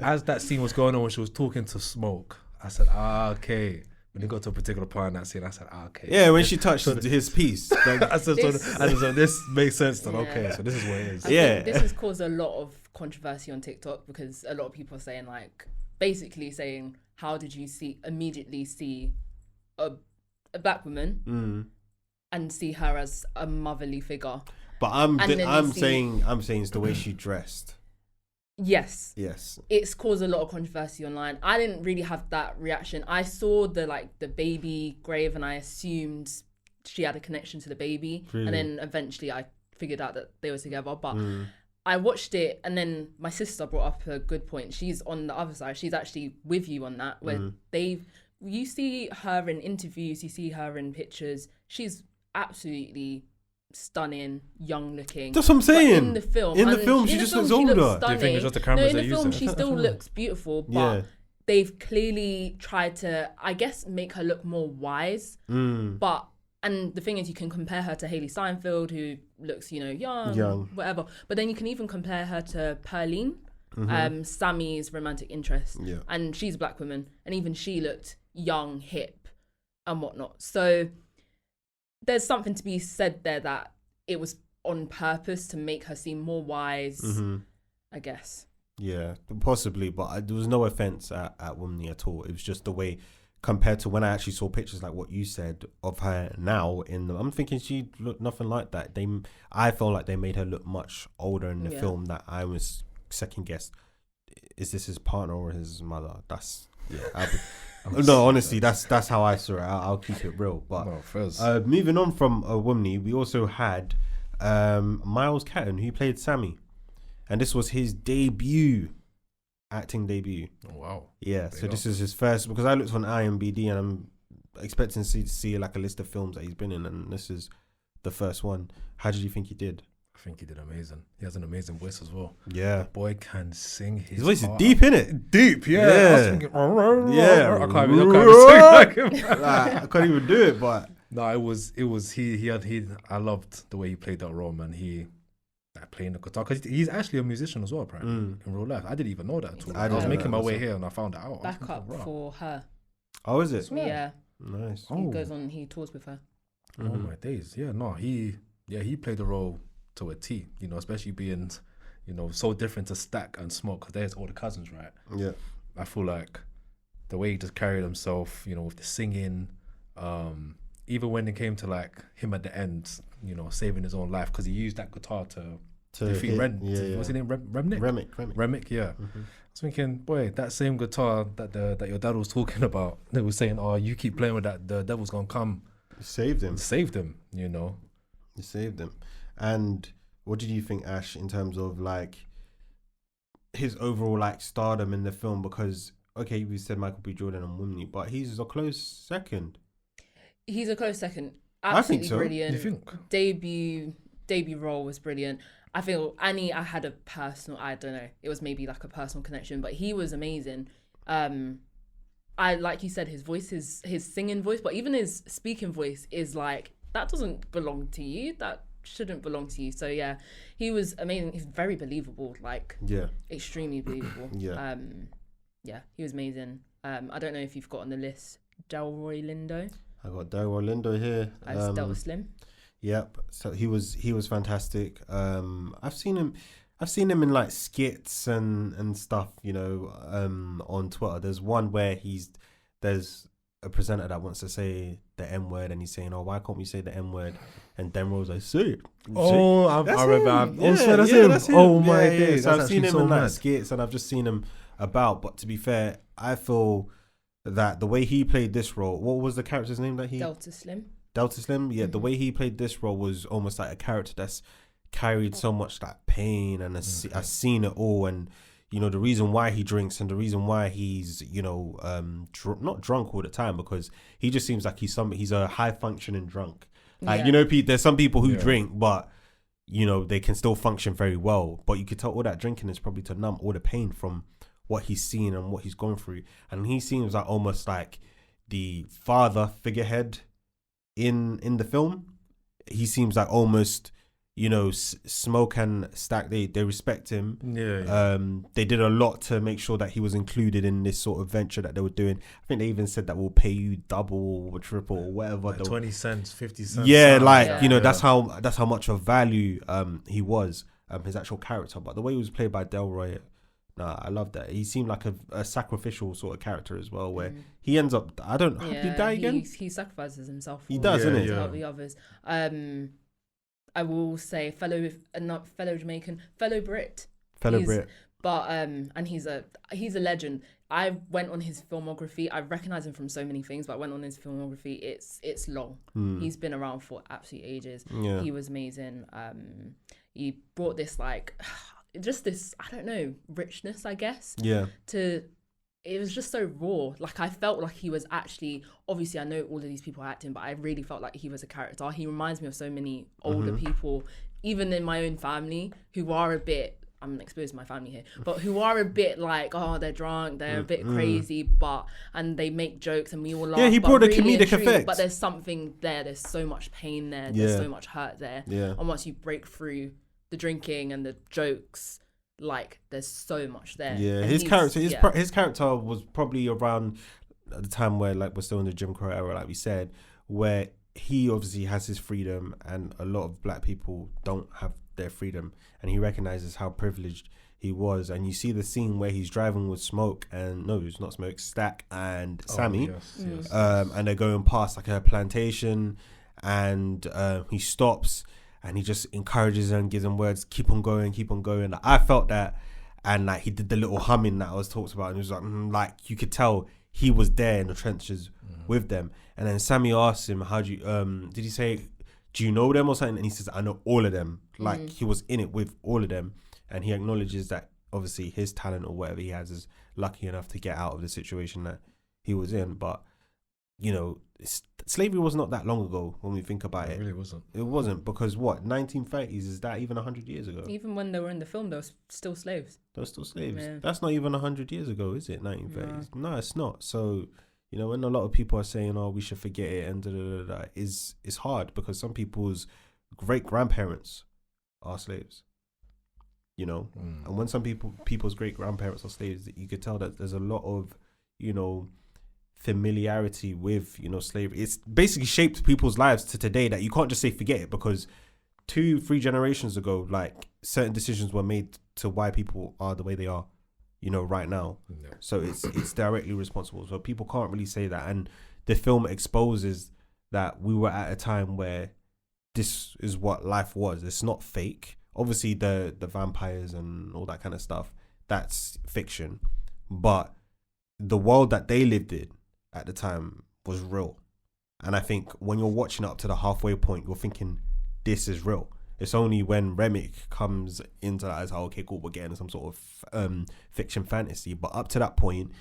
S2: as that scene was going on, when she was talking to Smoke, I said, okay. When it got to a particular part in that scene, I said, okay.
S1: Yeah, when she touched his piece.
S2: I said, so this makes sense then. Okay, so this is what it is.
S3: I think this has caused a lot of controversy on TikTok because a lot of people are saying like, basically saying, how did you immediately see a black woman and see her as a motherly figure?
S1: But I'm saying it's the way she dressed.
S3: Yes.
S1: It's
S3: caused a lot of controversy online. I didn't really have that reaction. I saw the baby grave and I assumed she had a connection to the baby. Really? And then eventually I figured out that they were together. But I watched it and then my sister brought up a good point. She's on the other side. She's actually with you on that where you see her in interviews, you see her in pictures. She's absolutely stunning, young looking.
S1: That's what I'm saying.
S3: But
S1: in the film, she just looks older.
S2: Do you think it's just the cameras
S3: in
S2: they're
S3: the film,
S2: using?
S3: she still looks beautiful, but they've clearly tried to, I guess, make her look more wise. But and the thing is, you can compare her to Hailey Steinfeld, who looks, young, whatever. But then you can even compare her to Pearline, Sammy's romantic interest, and she's a black woman, and even she looked young, hip, and whatnot. So there's something to be said there that it was on purpose to make her seem more wise, I guess.
S1: Yeah, possibly, but there was no offense at Wumney at all. It was just the way, compared to when I actually saw pictures like what you said of her now, I'm thinking she looked nothing like that. I felt like they made her look much older in the film, that I was second guessed. Is this his partner or his mother? That's... Yeah, no, honestly, that's how I saw it. I'll keep it real. But moving on from Wumney, we also had Miles Catton, who played Sammy, and this was his acting debut.
S2: Oh wow!
S1: Yeah, so this is his first, because I looked on IMDb and I'm expecting to see like a list of films that he's been in, and this is the first one. How did you think he did?
S2: I think he did amazing. He has an amazing voice as well.
S1: Yeah.
S2: The boy can sing his
S1: voice
S2: heart.
S1: is deep, innit?
S2: Deep, yeah.
S1: Yeah.
S2: I was thinking, I can't even sing like him.
S1: I can't even do it, but...
S2: No, it was I loved the way he played that role, man. He playing the guitar, because he's actually a musician as well, apparently, in real life. I didn't even know that at all. I was making my way here and I found that out.
S3: Backup for her.
S1: Oh, is it?
S3: Yeah.
S1: Nice.
S3: He tours with her.
S2: Oh my days. Yeah, no, he played the role to a T, especially being, so different to Stack and Smoke, because there's all the cousins, right?
S1: Yeah.
S2: I feel like the way he just carried himself, with the singing, even when it came to like him at the end, saving his own life, because he used that guitar to defeat what's his name? Remick, yeah. I was thinking, boy, that same guitar that your dad was talking about, they were saying, oh, you keep playing with that, the devil's gonna come.
S1: Saved him.
S2: Saved him,
S1: You saved him. And what did you think, Ash, in terms of like his overall like stardom in the film? Because okay, we said Michael B. Jordan and Wimney, but he's a close second.
S3: He's a close second.
S1: I think
S3: Absolutely
S1: so.
S3: brilliant.
S2: You think?
S3: Debut role was brilliant. I feel Annie, I had a personal, I don't know, it was maybe like a personal connection, but he was amazing. I like you said, his voice, his singing voice, but even his speaking voice is like, that doesn't belong to you. That shouldn't belong to you. So yeah, he was amazing. He's very believable, like extremely believable. Yeah, he was amazing. I don't know if you've got on the list Delroy Lindo.
S1: I got Delroy Lindo here
S3: As Delta Slim.
S1: Yep. So he was fantastic. I've seen him in like skits and stuff, you know, on Twitter. There's one where there's a presenter that wants to say the M word and he's saying, "Oh, why can't we say the M word?" And Denro's like, "Say it."
S2: Oh, I remember.
S1: That's him.
S2: Oh my days.
S1: So I've seen him in like skits and I've just seen him about. But to be fair, I feel that the way he played this role, what was the character's name that he?
S3: Delta Slim.
S1: Delta Slim, yeah. Mm-hmm. The way he played this role was almost like a character that's carried so much like pain and I've seen it all, and you know the reason why he drinks and the reason why he's, you know, not drunk all the time, because he just seems like he's a high functioning drunk. Like you know, there's some people who drink, but you know they can still function very well. But you could tell all that drinking is probably to numb all the pain from what he's seen and what he's going through, and he seems like almost like the father figurehead in the film. He seems like almost, you know, Smoke and Stack, they respect him. They did a lot to make sure that he was included in this sort of venture that they were doing. I think they even said that we'll pay you double or triple or whatever,
S2: like 20 cents, 50 cents.
S1: You know, that's how much of value he was, his actual character. But the way he was played by Delroy, I love that. He seemed like a sacrificial sort of character as well, where he ends up, did he die again?
S3: He sacrifices himself.
S1: He does, doesn't he?
S3: To help the others. I will say fellow Jamaican, fellow Brit. But and he's a legend. I went on his filmography. I recognize him from so many things, but I went on his filmography. It's long. He's been around for absolute ages. Yeah. He was amazing. He brought this like just this, I don't know, richness, I guess. Yeah. It was just so raw. Like I felt like he was actually, obviously I know all of these people are acting, but I really felt like he was a character. He reminds me of so many older people, even in my own family, who are a bit, I'm exposing my family here, but who are a bit like, oh, they're drunk, they're a bit crazy, and they make jokes and we all laugh.
S1: Yeah, he brought a comedic effect.
S3: But there's something there. There's so much pain there. There's so much hurt there. Yeah. And once you break through the drinking and the jokes, like there's so much there.
S1: Yeah, and his character was probably around at the time where like we're still in the Jim Crow era, like we said, where he obviously has his freedom and a lot of black people don't have their freedom, and he recognizes how privileged he was. And you see the scene where he's driving with Stack and Sammy, and they're going past like a plantation, and he stops and he just encourages them, gives them words, keep on going. Like, I felt that, and like he did the little humming that I was talked about, and it was like you could tell he was there in the trenches with them. And then Sammy asked him, "How do you did he say, do you know them or something?" And he says, "I know all of them." Like he was in it with all of them, and he acknowledges that obviously his talent or whatever he has is lucky enough to get out of the situation that he was in. But you know, slavery was not that long ago when we think about it.
S2: It really wasn't.
S1: It wasn't, because 1930s, is that even 100 years ago?
S3: Even when they were in the film, they were still slaves.
S1: They were still slaves. Yeah. That's not even 100 years ago, is it? 1930s? No, it's not. So, you know, when a lot of people are saying, "Oh, we should forget it," and it's hard, because some people's great grandparents are slaves. You know, and when some people's great grandparents are slaves, you could tell that there's a lot of, you know, familiarity with, you know, slavery. It's basically shaped people's lives to today, that you can't just say forget it, because 2-3 generations ago, like certain decisions were made to why people are the way they are, you know, right now. No. So it's directly responsible. So people can't really say that. And the film exposes that we were at a time where this is what life was. It's not fake. Obviously the vampires and all that kind of stuff, that's fiction. But the world that they lived in at the time was real. And I think when you're watching up to the halfway point, you're thinking, this is real. It's only when Remick comes into that as, okay, cool, we're getting some sort of fiction fantasy. But up to that point,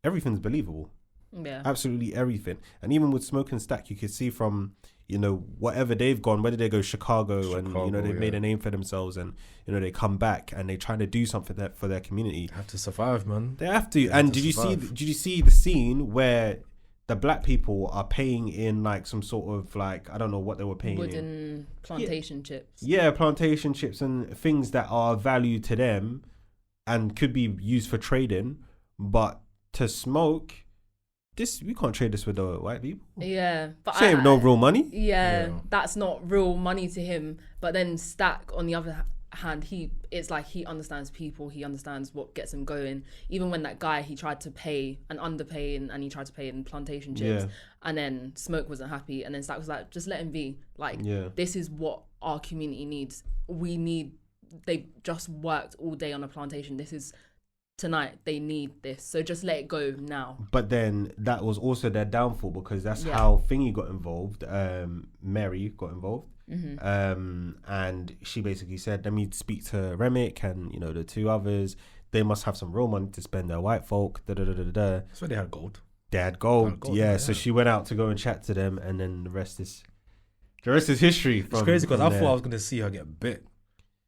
S1: everything's believable.
S3: Yeah.
S1: Absolutely everything. And even with Smoke and Stack, you could see from, you know, whatever they've gone, whether they go Chicago and, you know, they've made a name for themselves and, you know, they come back and they try to do something for their community.
S2: They have to survive, man.
S1: They have to. And did you see the scene where the black people are paying in like some sort of like, I don't know what they were paying
S3: wooden plantation chips.
S1: Yeah, plantation chips and things that are valued to them and could be used for trading, but to Smoke, we can't trade this with the white people.
S3: Yeah, but
S1: this ain't no real money.
S3: Yeah, that's not real money to him. But then Stack, on the other hand, it's like he understands people. He understands what gets him going. Even when that guy, he tried to pay and underpay and he tried to pay in plantation chips, and then Smoke wasn't happy, and then Stack was like, just let him be. Like, this is what our community needs. They just worked all day on a plantation. This is tonight. They need this. So just let it go now.
S1: But then that was also their downfall, because that's how Thingy got involved. Mary got involved. Mm-hmm. And she basically said, let me speak to Remick and, you know, the two others. They must have some real money to spend, their white folk.
S2: So they had gold.
S1: They had gold. Yeah. So she went out to go and chat to them, and then the rest is history.
S2: It's crazy because I thought I was going to see her get bit.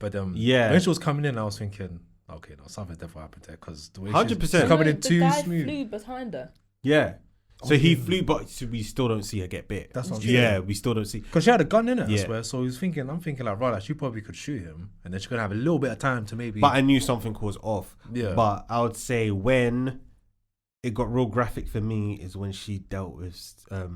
S2: But when she was coming in, I was thinking, okay, no, something definitely happened there, because the way 100% she's coming in too smooth.
S3: The guy flew behind her.
S1: Yeah. So he flew, but we still don't see her get bit.
S2: That's what I'm
S1: saying. Yeah, we still don't see.
S2: Because she had a gun in it, I swear. So I'm thinking like, right, like, she probably could shoot him, and then she's going to have a little bit of time to maybe...
S1: But I knew something was off.
S2: Yeah.
S1: But I would say when it got real graphic for me is when she dealt with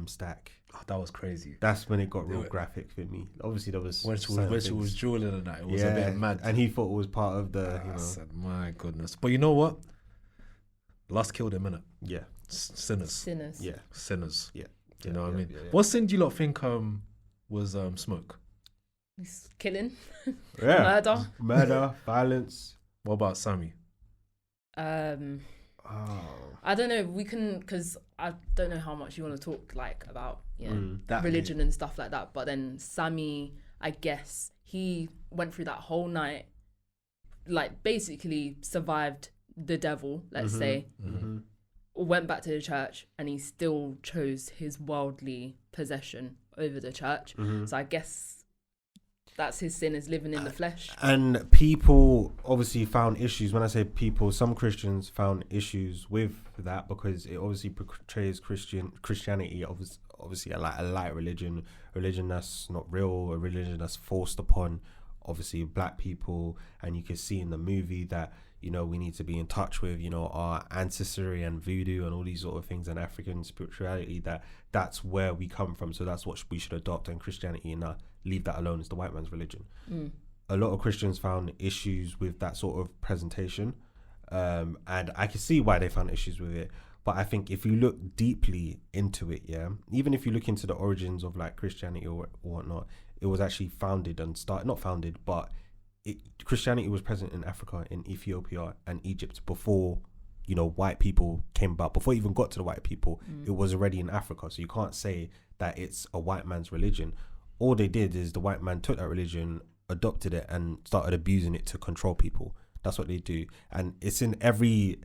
S1: Stack.
S2: Oh, that was crazy.
S1: That's when it got real graphic for me. Obviously, there was...
S2: When she was drooling and that, it was a bit mad.
S1: And he thought it was part of the...
S2: I said, my goodness. But you know what? Lust killed him, innit?
S1: Yeah.
S2: Sinners.
S1: Yeah.
S2: Sinners.
S1: Yeah.
S2: You know what I mean? Yeah. What sin do you lot think was Smoke?
S3: He's killing.
S1: Yeah. Murder, violence.
S2: What about Sammy?
S3: I don't know. We can, because I don't know how much you want to talk like about religion and stuff like that. But then Sammy, I guess he went through that whole night, like basically survived the devil, let's say, went back to the church, and he still chose his worldly possession over the church. So I guess that's his sin, is living in the flesh. And people obviously found issues. When I say people, some Christians found issues with that, because it obviously portrays Christianity obviously a light religion that's not real, a religion that's forced upon obviously black people. And you can see in the movie that, you know, we need to be in touch with, you know, our ancestry and voodoo and all these sort of things, and African spirituality, that's where we come from. So that's what we should adopt, and Christianity, and leave that alone. It's the white man's religion. A lot of Christians found issues with that sort of presentation. And I can see why they found issues with it. But I think if you look deeply into it, even if you look into the origins of like Christianity or whatnot, it was actually founded and not founded, but Christianity was present in Africa, in Ethiopia and Egypt before, you know, white people came about. Before it even got to the white people, it was already in Africa. So you can't say that it's a white man's religion. All they did is the white man took that religion, adopted it, and started abusing it to control people. That's what they do. And it's in every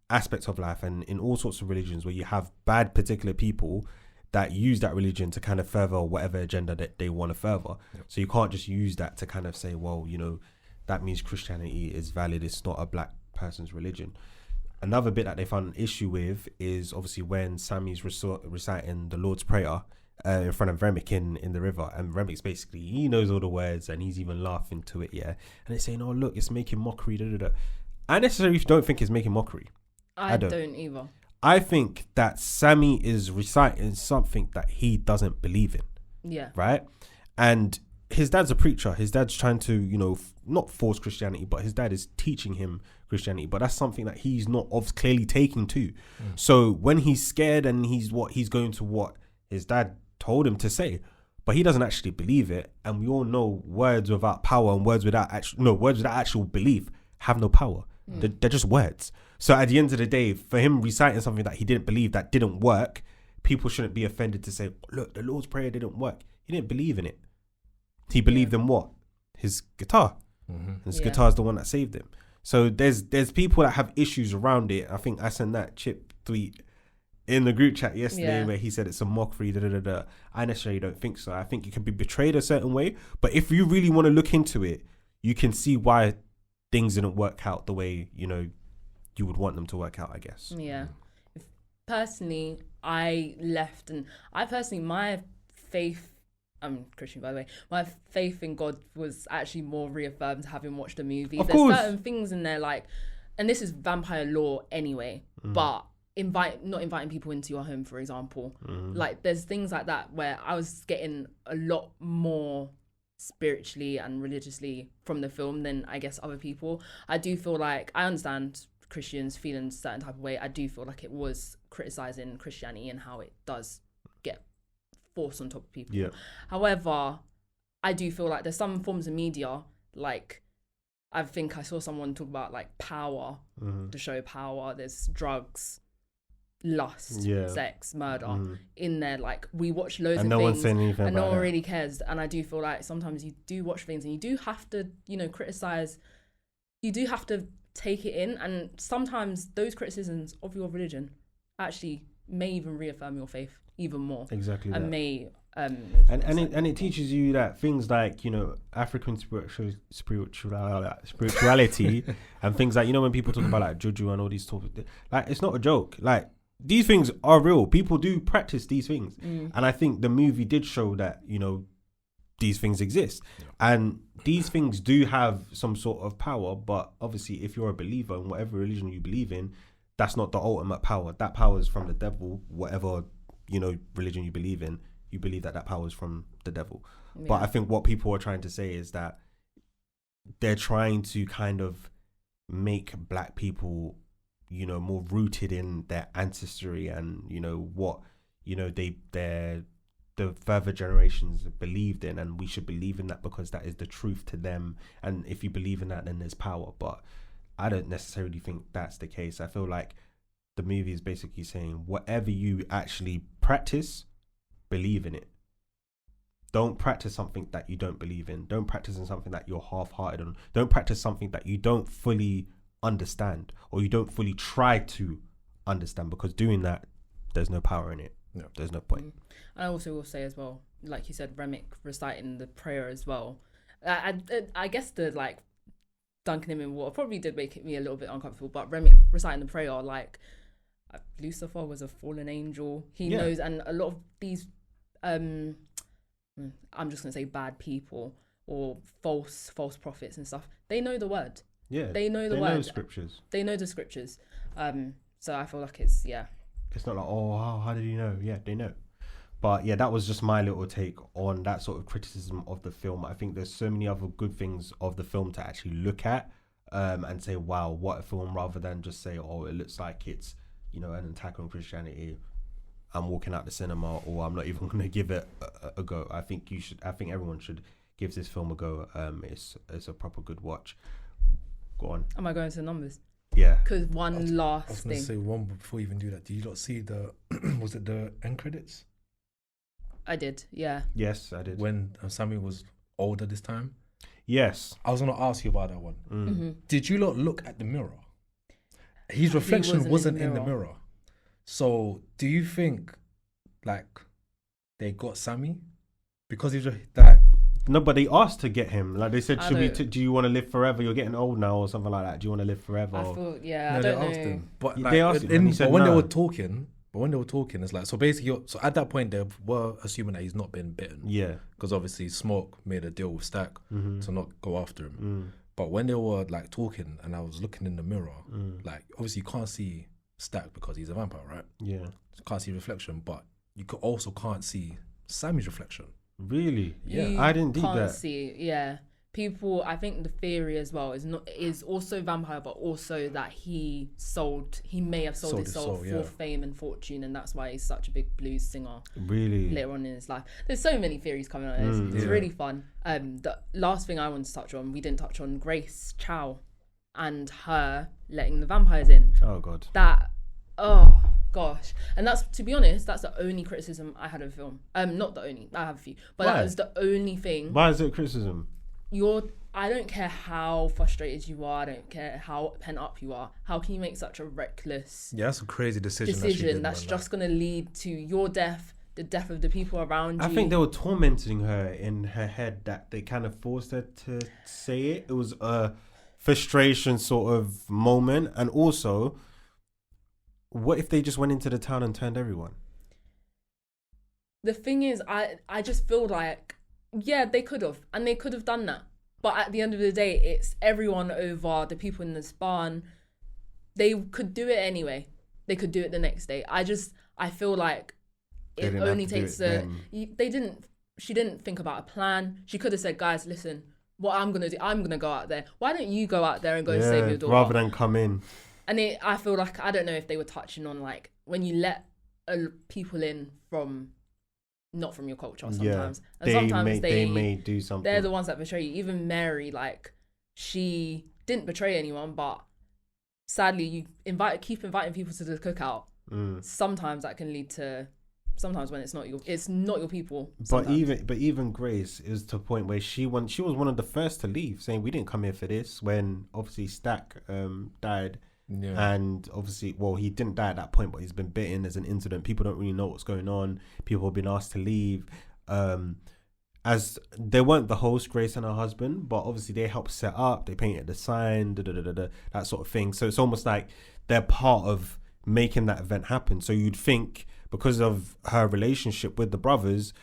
S3: aspect of life and in all sorts of religions, where you have bad particular people that use that religion to kind of further whatever agenda that they want to further. Yep. So you can't just use that to kind of say, well, you know, that means Christianity is valid. It's not a black person's religion. Another bit that they found an issue with is obviously when Sammy's reciting the Lord's Prayer in front of Remick in the river, and Remick's basically, he knows all the words and he's even laughing to it, and they're saying, oh look, it's making mockery, I necessarily don't think it's making mockery. I don't either.
S1: I think that Sammy is reciting something that he doesn't believe in.
S3: Yeah.
S1: Right? And his dad's a preacher. His dad's trying to, you know, not force Christianity, but his dad is teaching him Christianity. But that's something that he's not clearly taking to. So when he's scared and he's going to what his dad told him to say, but he doesn't actually believe it. And we all know words without power and words without actual belief have no power. They're just words. So at the end of the day, for him reciting something that he didn't believe, that didn't work, people shouldn't be offended to say, look, the Lord's Prayer didn't work. He didn't believe in it. He believed in what? his guitar. And his guitar is the one that saved him. So there's people that have issues around it. I think I sent that Chip tweet in the group chat yesterday where he said it's a mockery. I necessarily don't think so. I think you can be betrayed a certain way, but if you really want to look into it, you can see why things didn't work out the way you would want them to work out, I guess.
S3: Yeah. Personally, I left, and my faith, I'm Christian by the way, my faith in God was actually more reaffirmed having watched the movie.
S1: Of
S3: There's
S1: course.
S3: certain things in there, like, and this is vampire lore anyway, but not inviting people into your home, for example. Like, there's things like that where I was getting a lot more spiritually and religiously from the film than I guess other people. I do feel like I understand Christians feeling a certain type of way. I do feel like it was criticizing Christianity and how it does get forced on top of people.
S1: Yeah.
S3: However, I do feel like there's some forms of media, like I think I saw someone talk about like power, to show power. There's drugs, lust, sex, murder in there. Like, we watch loads
S1: and
S3: of
S1: no
S3: things
S1: one's saying anything
S3: and
S1: about
S3: no one
S1: that.
S3: really cares. And I do feel like sometimes you do watch things and you do have to, criticize. You do have to take it in, and sometimes those criticisms of your religion actually may even reaffirm your faith even more.
S1: Exactly.
S3: And
S1: that.
S3: may
S1: and it teaches you that things like African spirituality and things like when people talk about like juju and all these topics, like, it's not a joke. Like, these things are real. People do practice these things, and I think the movie did show that these things exist, and these things do have some sort of power. But obviously, if you're a believer in whatever religion you believe in, that's not the ultimate power. That power is from the devil. Whatever religion you believe in, you believe that power is from the devil. Yeah. But I think what people are trying to say is that they're trying to kind of make black people, more rooted in their ancestry and what the further generations believed in, and we should believe in that because that is the truth to them. And if you believe in that, then there's power. But I don't necessarily think that's the case. I feel like the movie is basically saying whatever you actually practice, believe in it. Don't practice something that you don't believe in. Don't practice in something that you're half-hearted on. Don't practice something that you don't fully understand or you don't fully try to understand, because doing that, there's no power in it. No, there's no point.
S3: I also will say as well, like you said, Remick reciting the prayer as well. I guess the like dunking him in water probably did make me a little bit uncomfortable, but Remick reciting the prayer, like, Lucifer was a fallen angel. He knows, and a lot of these, I'm just gonna say bad people or false prophets and stuff. They know the word.
S1: Yeah,
S3: they know the word. They know
S1: scriptures.
S3: They know the scriptures. So I feel like it's
S1: It's not like, how did you know? Yeah, they know. But yeah, that was just my little take on that sort of criticism of the film. I think there's so many other good things of the film to actually look at and say, wow, what a film, rather than just say, oh, it looks like it's an attack on Christianity. I'm walking out the cinema, or I'm not even going to give it a go. I think everyone should give this film a go. It's a proper good watch. Go on.
S3: Am I going to the numbers?
S1: Yeah.
S3: Because I was
S2: going
S3: last
S2: to
S3: thing.
S2: say one before you even do that. Did you not see the, was it the end credits?
S3: I did, yeah.
S1: Yes, I did.
S2: When Sammy was older this time?
S1: Yes.
S2: I was going to ask you about that one.
S3: Mm-hmm.
S2: Did you not look at the mirror? His reflection wasn't in the mirror. So do you think, like, they got Sammy? Because he's like...
S1: No, but they asked to get him. Like, they said, do you want to live forever? You're getting old now, or something like that. Do you want to live forever?
S3: I thought, yeah,
S2: no,
S3: I don't know.
S2: Asked him. But like,
S1: they asked him, and he said
S2: when
S1: no.
S2: they were talking, it's like, so basically, so at that point, they were assuming that he's not been bitten.
S1: Yeah.
S2: Because obviously Smoke made a deal with Stack to not go after him. But when they were like talking and I was looking in the mirror, like, obviously you can't see Stack because he's a vampire, right?
S1: Yeah.
S2: You can't see reflection, but you also can't see Sammy's reflection.
S1: Really?
S3: Yeah.
S1: I didn't do
S3: can't
S1: that.
S3: See, yeah. People, I think the theory as well is also vampire, but also that he may have sold his soul for fame and fortune, and that's why he's such a big blues singer.
S1: Really?
S3: Later on in his life. There's so many theories coming out of this. It's really fun. The last thing I want to touch on, we didn't touch on Grace Chow and her letting the vampires in.
S1: Oh, God.
S3: Oh gosh, and that's, to be honest, that's the only criticism I had of the film. Not the only, I have a few, but that was the only thing.
S1: Why is it criticism?
S3: I don't care how frustrated you are. I don't care how pent up you are. How can you make such a reckless
S2: that's a crazy decision
S3: that's just going to lead to your death, the death of the people around you?
S1: I think they were tormenting her in her head that they kind of forced her to say it. It was a frustration sort of moment. And also, what if they just went into the town and turned everyone?
S3: The thing is, I just feel like, yeah, they could have. And they could have done that. But at the end of the day, it's everyone over the people in this barn. They could do it anyway. They could do it the next day. I feel like it only takes she didn't think about a plan. She could have said, guys, listen, what I'm going to do, I'm going to go out there. Why don't you go out there and go save your daughter?
S1: Rather than come in.
S3: And I feel like, I don't know if they were touching on like when you let people in from not from your culture sometimes. Yeah, and sometimes they
S1: may do something.
S3: They're the ones that betray you. Even Mary, like, she didn't betray anyone, but sadly you keep inviting people to the cookout. Sometimes that can lead to when it's not your people. Sometimes.
S1: But even Grace is to the point where she was one of the first to leave, saying we didn't come here for this, when obviously Stack died. Yeah. And obviously, well, he didn't die at that point, but he's been bitten. There's an incident. People don't really know what's going on. People have been asked to leave. As they weren't the host, Grace and her husband, but obviously they helped set up. They painted the sign, that sort of thing. So it's almost like they're part of making that event happen. So you'd think because of her relationship with the brothers,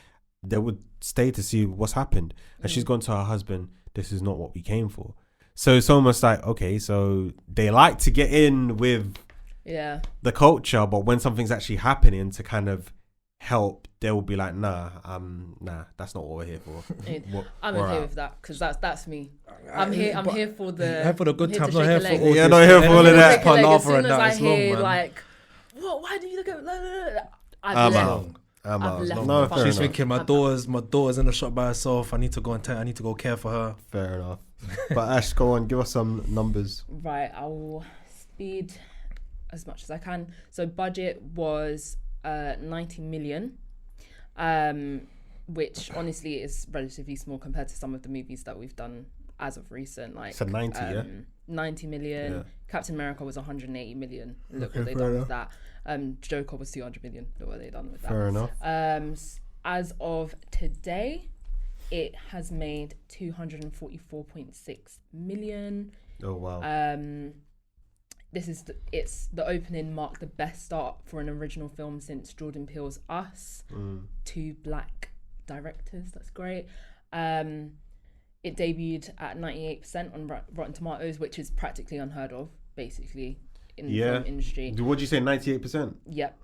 S1: they would stay to see what's happened. And she's gone to her husband, this is not what we came for. So it's almost like, okay, so they like to get in with the culture, but when something's actually happening to kind of help, they will be like, nah, that's not what we're here for.
S3: I'm okay with that, because that's me. I'm here for the
S2: good time, not here for all
S1: this. Not here for all of that.
S3: As soon as I hear like, what? Why do you look at? I'm out.
S2: She's thinking my daughter's in the shop by herself. I need to go care for her.
S1: Fair enough. But Ash, go on, give us some numbers.
S3: Right, I will speed as much as I can. So budget was 90 million, which honestly is relatively small compared to some of the movies that we've done as of recent. Like,
S1: so 90,
S3: 90 million. Yeah. Captain America was 180 million. Look what they done with that. Joker was 200 million. Look what they done with that.
S1: Fair enough.
S3: As of today, it has made 244.6 million.
S1: Oh wow.
S3: The opening marked the best start for an original film since Jordan Peele's Us. 2 black directors. That's great. It debuted at 98% on Rotten Tomatoes, which is practically unheard of, basically, in the film industry.
S1: What'd you say, 98%?
S3: Yep.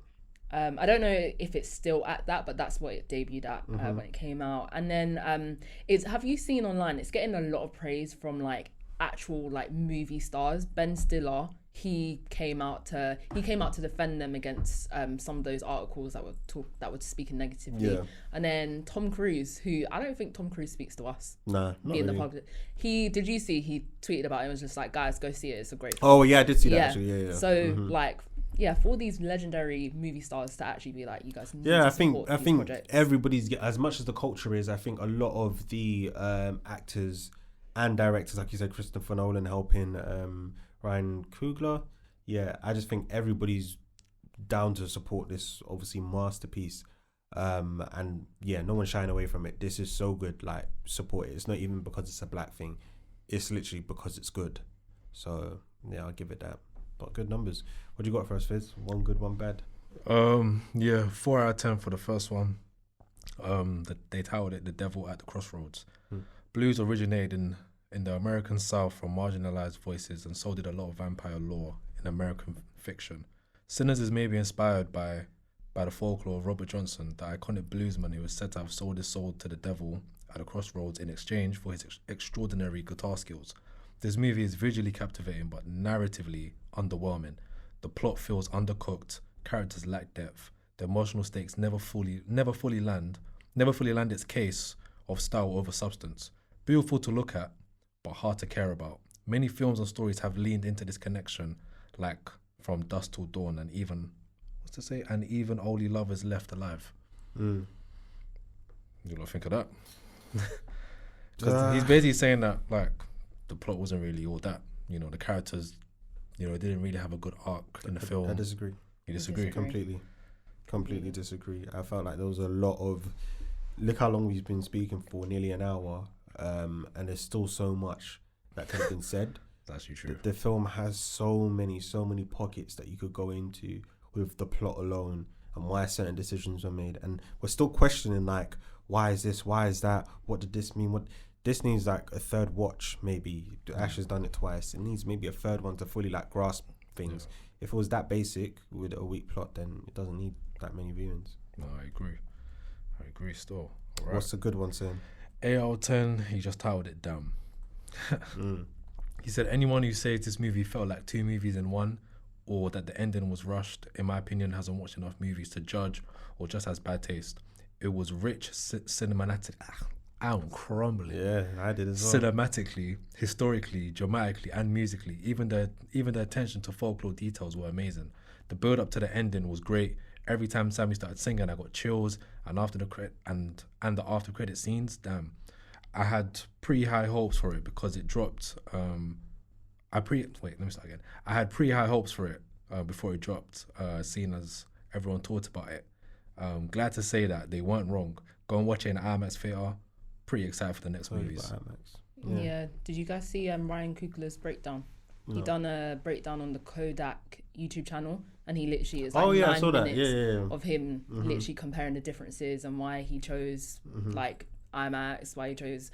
S3: I don't know if it's still at that, but that's what it debuted at when it came out. And then have you seen online? It's getting a lot of praise from like actual like movie stars. Ben Stiller, he came out to defend them against some of those articles that were speaking negatively. Yeah. And then Tom Cruise, who I don't think Tom Cruise speaks to us.
S1: Nah, not really.
S3: The public. He tweeted about it and was just like, guys, go see it. It's a great film.
S1: Oh yeah, I did see that actually. Yeah.
S3: So like. Yeah, for these legendary movie stars to actually be like, you guys need to support
S1: I think
S3: projects.
S1: Everybody's, as much as the culture is, I think a lot of the actors and directors, like you said, Christopher Nolan helping Ryan Coogler. Yeah, I just think everybody's down to support this obviously masterpiece. And yeah, no one's shying away from it. This is so good, like support it. It's not even because it's a black thing. It's literally because it's good. So yeah, I'll give it that. But good numbers. What do you got for us, Fizz? One good, one bad?
S2: 4 out of 10 for the first one. They titled it The Devil at the Crossroads. Blues originated in the American South from marginalized voices, and so did a lot of vampire lore in American fiction. Sinners is maybe inspired by the folklore of Robert Johnson, the iconic bluesman who was said to have sold his soul to the devil at the crossroads in exchange for his extraordinary guitar skills. This movie is visually captivating but narratively underwhelming. The plot feels undercooked, characters lack depth, the emotional stakes never fully land its case of style over substance. Beautiful to look at, but hard to care about. Many films and stories have leaned into this connection, like From Dusk Till Dawn and even Only Lovers Left Alive. You don't think of that? Because he's basically saying that like the plot wasn't really all that. You know, the characters, you know, didn't really have a good arc in the film.
S1: I disagree.
S2: You disagree?
S1: Completely disagree. I felt like there was a lot of. Look how long we've been speaking for, nearly an hour, and there's still so much that could have been said.
S2: That's actually true.
S1: The film has so many pockets that you could go into with the plot alone and why certain decisions were made, and we're still questioning like, why is this? Why is that? What did this mean? What this needs like a third watch maybe. Ash has done it twice. It needs maybe a third one to fully like grasp things. Yeah. If it was that basic with a weak plot, then it doesn't need that many viewings.
S2: No, I agree still. All right.
S1: What's a good one saying?
S2: 8 out of 10, he just titled it Damn. He said, anyone who says this movie felt like 2 movies in one, or that the ending was rushed, in my opinion, hasn't watched enough movies to judge, or just has bad taste. It was rich cinematic. I'm crumbling.
S1: Yeah, I did as well.
S2: Cinematically, historically, dramatically, and musically. Even the attention to folklore details were amazing. The build up to the ending was great. Every time Sammy started singing, I got chills. And after the the after credit scenes, damn, I had pretty high hopes for it because it dropped. I had pretty high hopes for it before it dropped. Seeing as everyone talked about it, glad to say that they weren't wrong. Go and watch it in IMAX theater. Pretty excited for the next movies.
S3: Yeah. Did you guys see Ryan Coogler's breakdown? No. He done a breakdown on the Kodak YouTube channel, and he literally is like 9 minutes of him literally comparing the differences and why he chose like IMAX, why he chose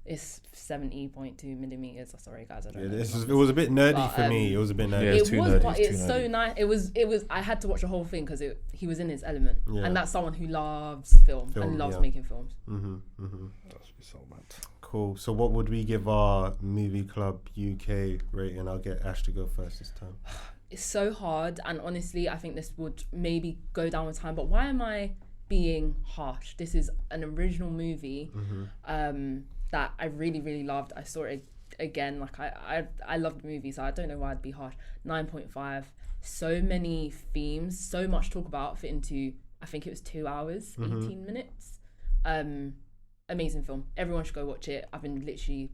S3: it's 70.2 millimeters. Sorry guys, I don't know.
S1: It was a bit nerdy for me. It was a bit nerdy.
S3: It's so nice. It was. I had to watch the whole thing because he was in his element, and that's someone who loves film and loves making films.
S2: That's so mad.
S1: Cool. So what would we give our Movie Club UK rating? I'll get Ash to go first this time.
S3: It's so hard, and honestly, I think this would maybe go down with time. But why am I being harsh? This is an original movie that I really, really loved. I saw it again. Like I loved the movie, so I don't know why I'd be harsh. 9.5. So many themes, so much talk about, fit into, I think it was 2 hours, 18 minutes. Amazing film. Everyone should go watch it. I've been literally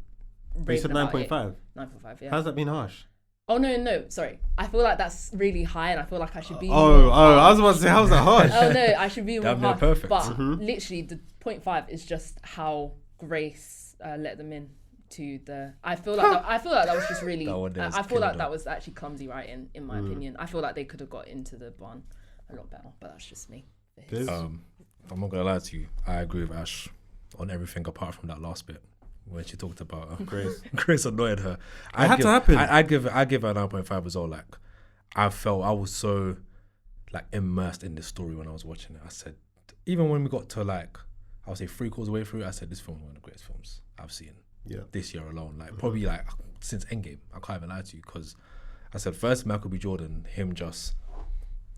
S3: raving about it.
S1: 9.5?
S3: 9.5, yeah.
S1: How's that been harsh?
S3: Oh, no, sorry. I feel like that's really high, and I feel like I should be
S1: more I was about to say, how's that harsh?
S3: Oh, no, I should be more harsh.
S2: Perfect.
S3: But literally, the 0.5 is just how Grace let them in to the... I feel like that was just really... I feel like that was actually clumsy writing, in my opinion. I feel like they could have got into the barn a lot better, but that's just me.
S2: I'm not going to lie to you. I agree with Ash on everything apart from that last bit when she talked about Grace annoyed her.
S1: It had to happen.
S2: I give her 9.5 as well. Like, I felt I was so like immersed in this story when I was watching it. I said, even when we got to like, I would say 3/4 away through, I said this film is one of the greatest films I've seen this year alone. Like probably like since Endgame. I can't even lie to you, because I said first Michael B. Jordan, him just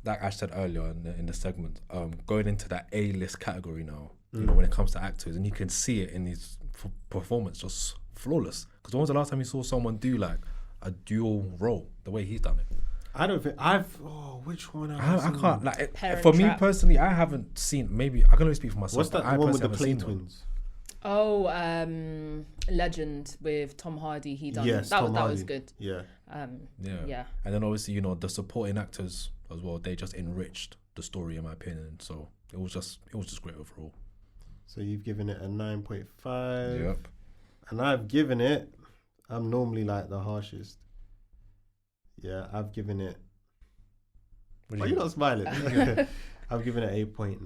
S2: like Ash said earlier in the segment, going into that A-list category now. You know, when it comes to actors, and you can see it in his performance, just flawless. Because when was the last time you saw someone do like a dual role the way he's done it?
S1: I don't think which one?
S2: I can't like for me personally. I haven't seen. Maybe I can only speak for myself.
S1: What's that one with the plane twins?
S3: Oh, Legend with Tom Hardy. He done that was good.
S1: Yeah.
S2: And then obviously, you know, the supporting actors as well. They just enriched the story, in my opinion. So it was just great overall.
S1: So you've given it a 9.5.
S2: Yep.
S1: And I've given it, I'm normally like the harshest. Yeah, I've given it. Why are you not smiling? I've given it 8.9.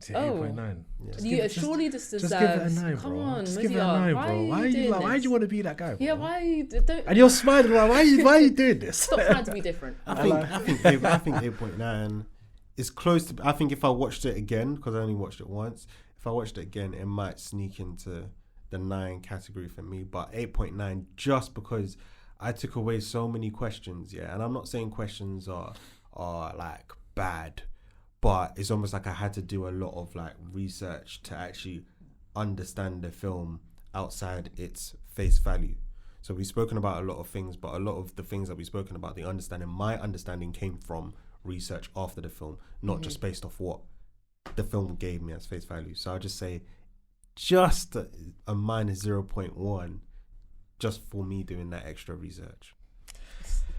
S2: 8.9.
S3: Yeah. You surely just deserve.
S2: Just give it a 9, bro.
S3: Come on,
S2: just give it a 9, bro. Why do you want to be that guy, bro?
S3: Yeah, why don't?
S2: And you're smiling, like, why are you doing this?
S3: Stop trying to be different.
S1: I think 8.9 is close to. I think if I watched it again, because I only watched it once, if I watched it again, it might sneak into the 9 category for me. But 8.9 just because I took away so many questions. Yeah, and I'm not saying questions are like bad, but it's almost like I had to do a lot of like research to actually understand the film outside its face value. So we've spoken about a lot of things, but a lot of the things that we've spoken about, my understanding came from research after the film, not just based off what the film gave me as face value. So I'll just say just a minus 0.1 just for me doing that extra research.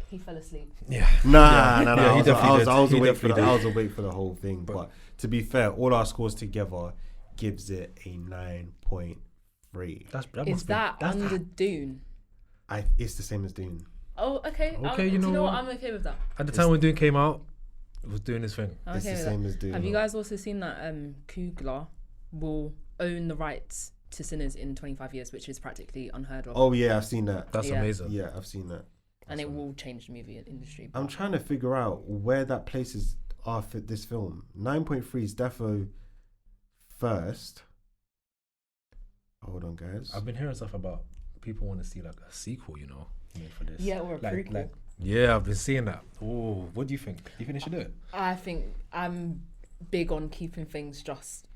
S3: He fell asleep.
S2: Yeah.
S1: Nah.
S2: Yeah, he definitely did.
S1: I was
S2: He
S1: awake for
S2: definitely
S1: the whole thing. But to be fair, all our scores together gives it a 9.3.
S3: Is that under Dune?
S1: It's the same as Dune.
S3: Oh, okay.
S2: Okay,
S3: you know what? I'm okay with that.
S2: At the time when Dune came out, it was doing his thing.
S3: I'm
S1: It's
S3: okay
S1: the
S3: with
S1: same
S3: that.
S1: as Dune.
S3: Have you guys also seen that Coogler will own the rights to Sinners in 25 years, which is practically unheard of.
S1: Oh yeah, I've seen that.
S2: That's amazing.
S1: Yeah, I've seen that.
S3: And it will change the movie industry.
S1: I'm trying to figure out where that places are for this film. 9.3 is defo first. Hold on, guys.
S2: I've been hearing stuff about people want to see like a sequel, you know, made for this.
S3: Yeah, or a prequel.
S2: Yeah, I've been seeing that. Oh, what do you think? Do you think they should do it?
S3: I think I'm big on keeping things just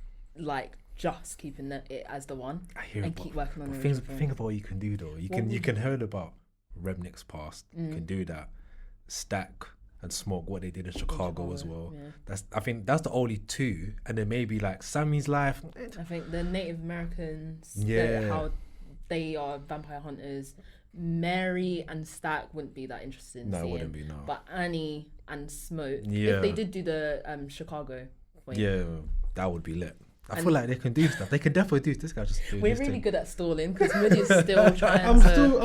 S3: keeping it as the one.
S2: I hear
S3: and keep working on the
S2: think about what you can do though. You can heard about Remnick's past. You can do that. Stack and Smoke what they did in Chicago as well. Yeah. I think that's the only two, and then maybe like Sammy's life.
S3: I think the Native Americans, how they are vampire hunters. Mary and Stack wouldn't be that interested in seeing.
S2: Wouldn't be, no.
S3: But Annie and Smoke, if they did do the Chicago point.
S2: Yeah, that would be lit. I feel like they can do stuff. They can definitely do this guy just doing
S3: We're
S2: this
S3: really
S2: thing.
S3: good at stalling because Moody's still trying
S1: I'm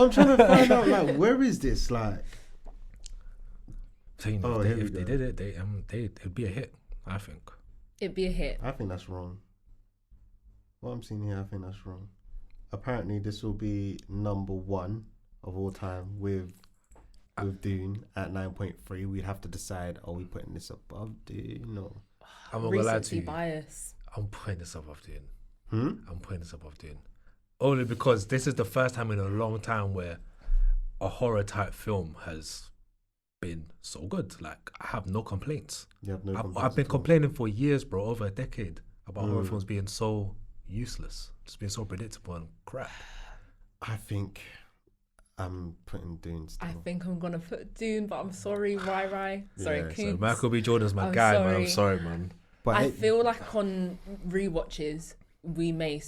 S1: trying to find out like where is this like.
S2: So, you know, if they did it, it'd be a hit. I think
S3: it'd be a hit.
S1: I think that's wrong. What I'm seeing here, I think that's wrong. Apparently, this will be number 1 of all time with Dune at 9.3. We'd have to decide: are we putting this above Dune? No.
S2: I'm not gonna lie to
S3: Recency
S2: you.
S3: bias.
S2: I'm putting this above Dune. I'm putting this above Dune. Only because this is the first time in a long time where a horror type film has been so good. Like, I have no complaints.
S1: You have no complaints.
S2: I've been complaining for years, bro, over a decade about horror films being so useless, just being so predictable and crap.
S1: I think I'm putting Dune still.
S3: I think I'm gonna put Dune, but I'm sorry, Rai. Sorry,
S1: Yeah,
S3: Coogs.
S2: So Michael B. Jordan's my guy, man. I'm sorry, man.
S1: But
S3: I feel like on rewatches we may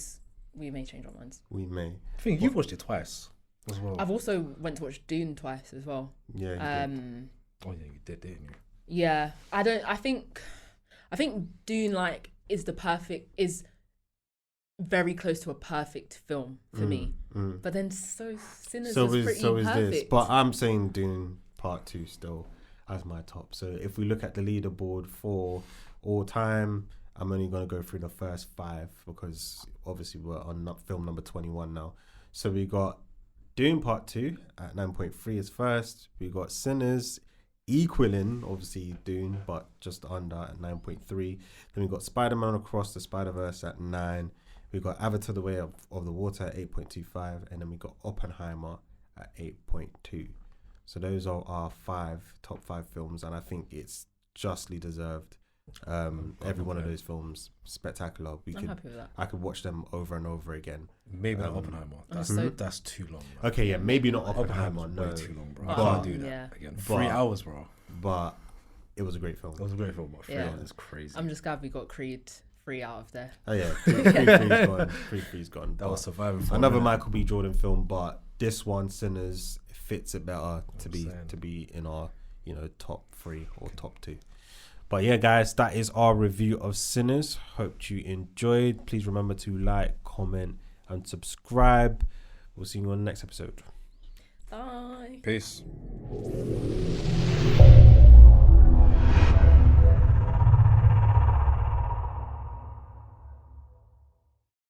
S3: change our minds.
S1: we may.
S2: I think you've watched it twice as well.
S3: I've also went to watch Dune twice as well.
S1: Yeah. You did.
S2: Oh yeah, you did, didn't you?
S3: Yeah, I think Dune is very close to a perfect film for me. But then Sinners is pretty perfect.
S1: This. But I'm saying Dune Part 2 still as my top. So if we look at the leaderboard for all time, I'm only going to go through the first 5 because obviously we're on film number 21 now. So we got Dune Part 2 at 9.3 is first. We got Sinners equaling obviously Dune but just under at 9.3. Then we got Spider-Man Across the Spider-Verse at 9. We got Avatar: The Way of the Water at 8.25, and then we got Oppenheimer at 8.2. So those are our top 5 films, and I think it's justly deserved. Every one of those films spectacular.
S3: I'm happy with that.
S1: I could watch them over and over again.
S2: Maybe not Oppenheimer. That's too long, man.
S1: Okay, yeah, maybe not Oppenheimer.
S2: Oppenheimer's way too long, bro. I
S1: But-
S2: can't do that again. 3 hours, bro.
S1: But it was a great film.
S2: It was a great film, but 3
S3: Yeah.
S2: hours is crazy.
S3: I'm just glad we got Creed 3 out of there.
S1: Oh yeah, 3-3's gone. 3-3's gone.
S2: That was surviving.
S1: Another Michael B. Jordan film, but this one, Sinners, fits it better to be in our top 3 or top 2. But yeah, guys, that is our review of Sinners. Hope you enjoyed. Please remember to like, comment, and subscribe. We'll see you on the next episode.
S3: Bye.
S2: Peace.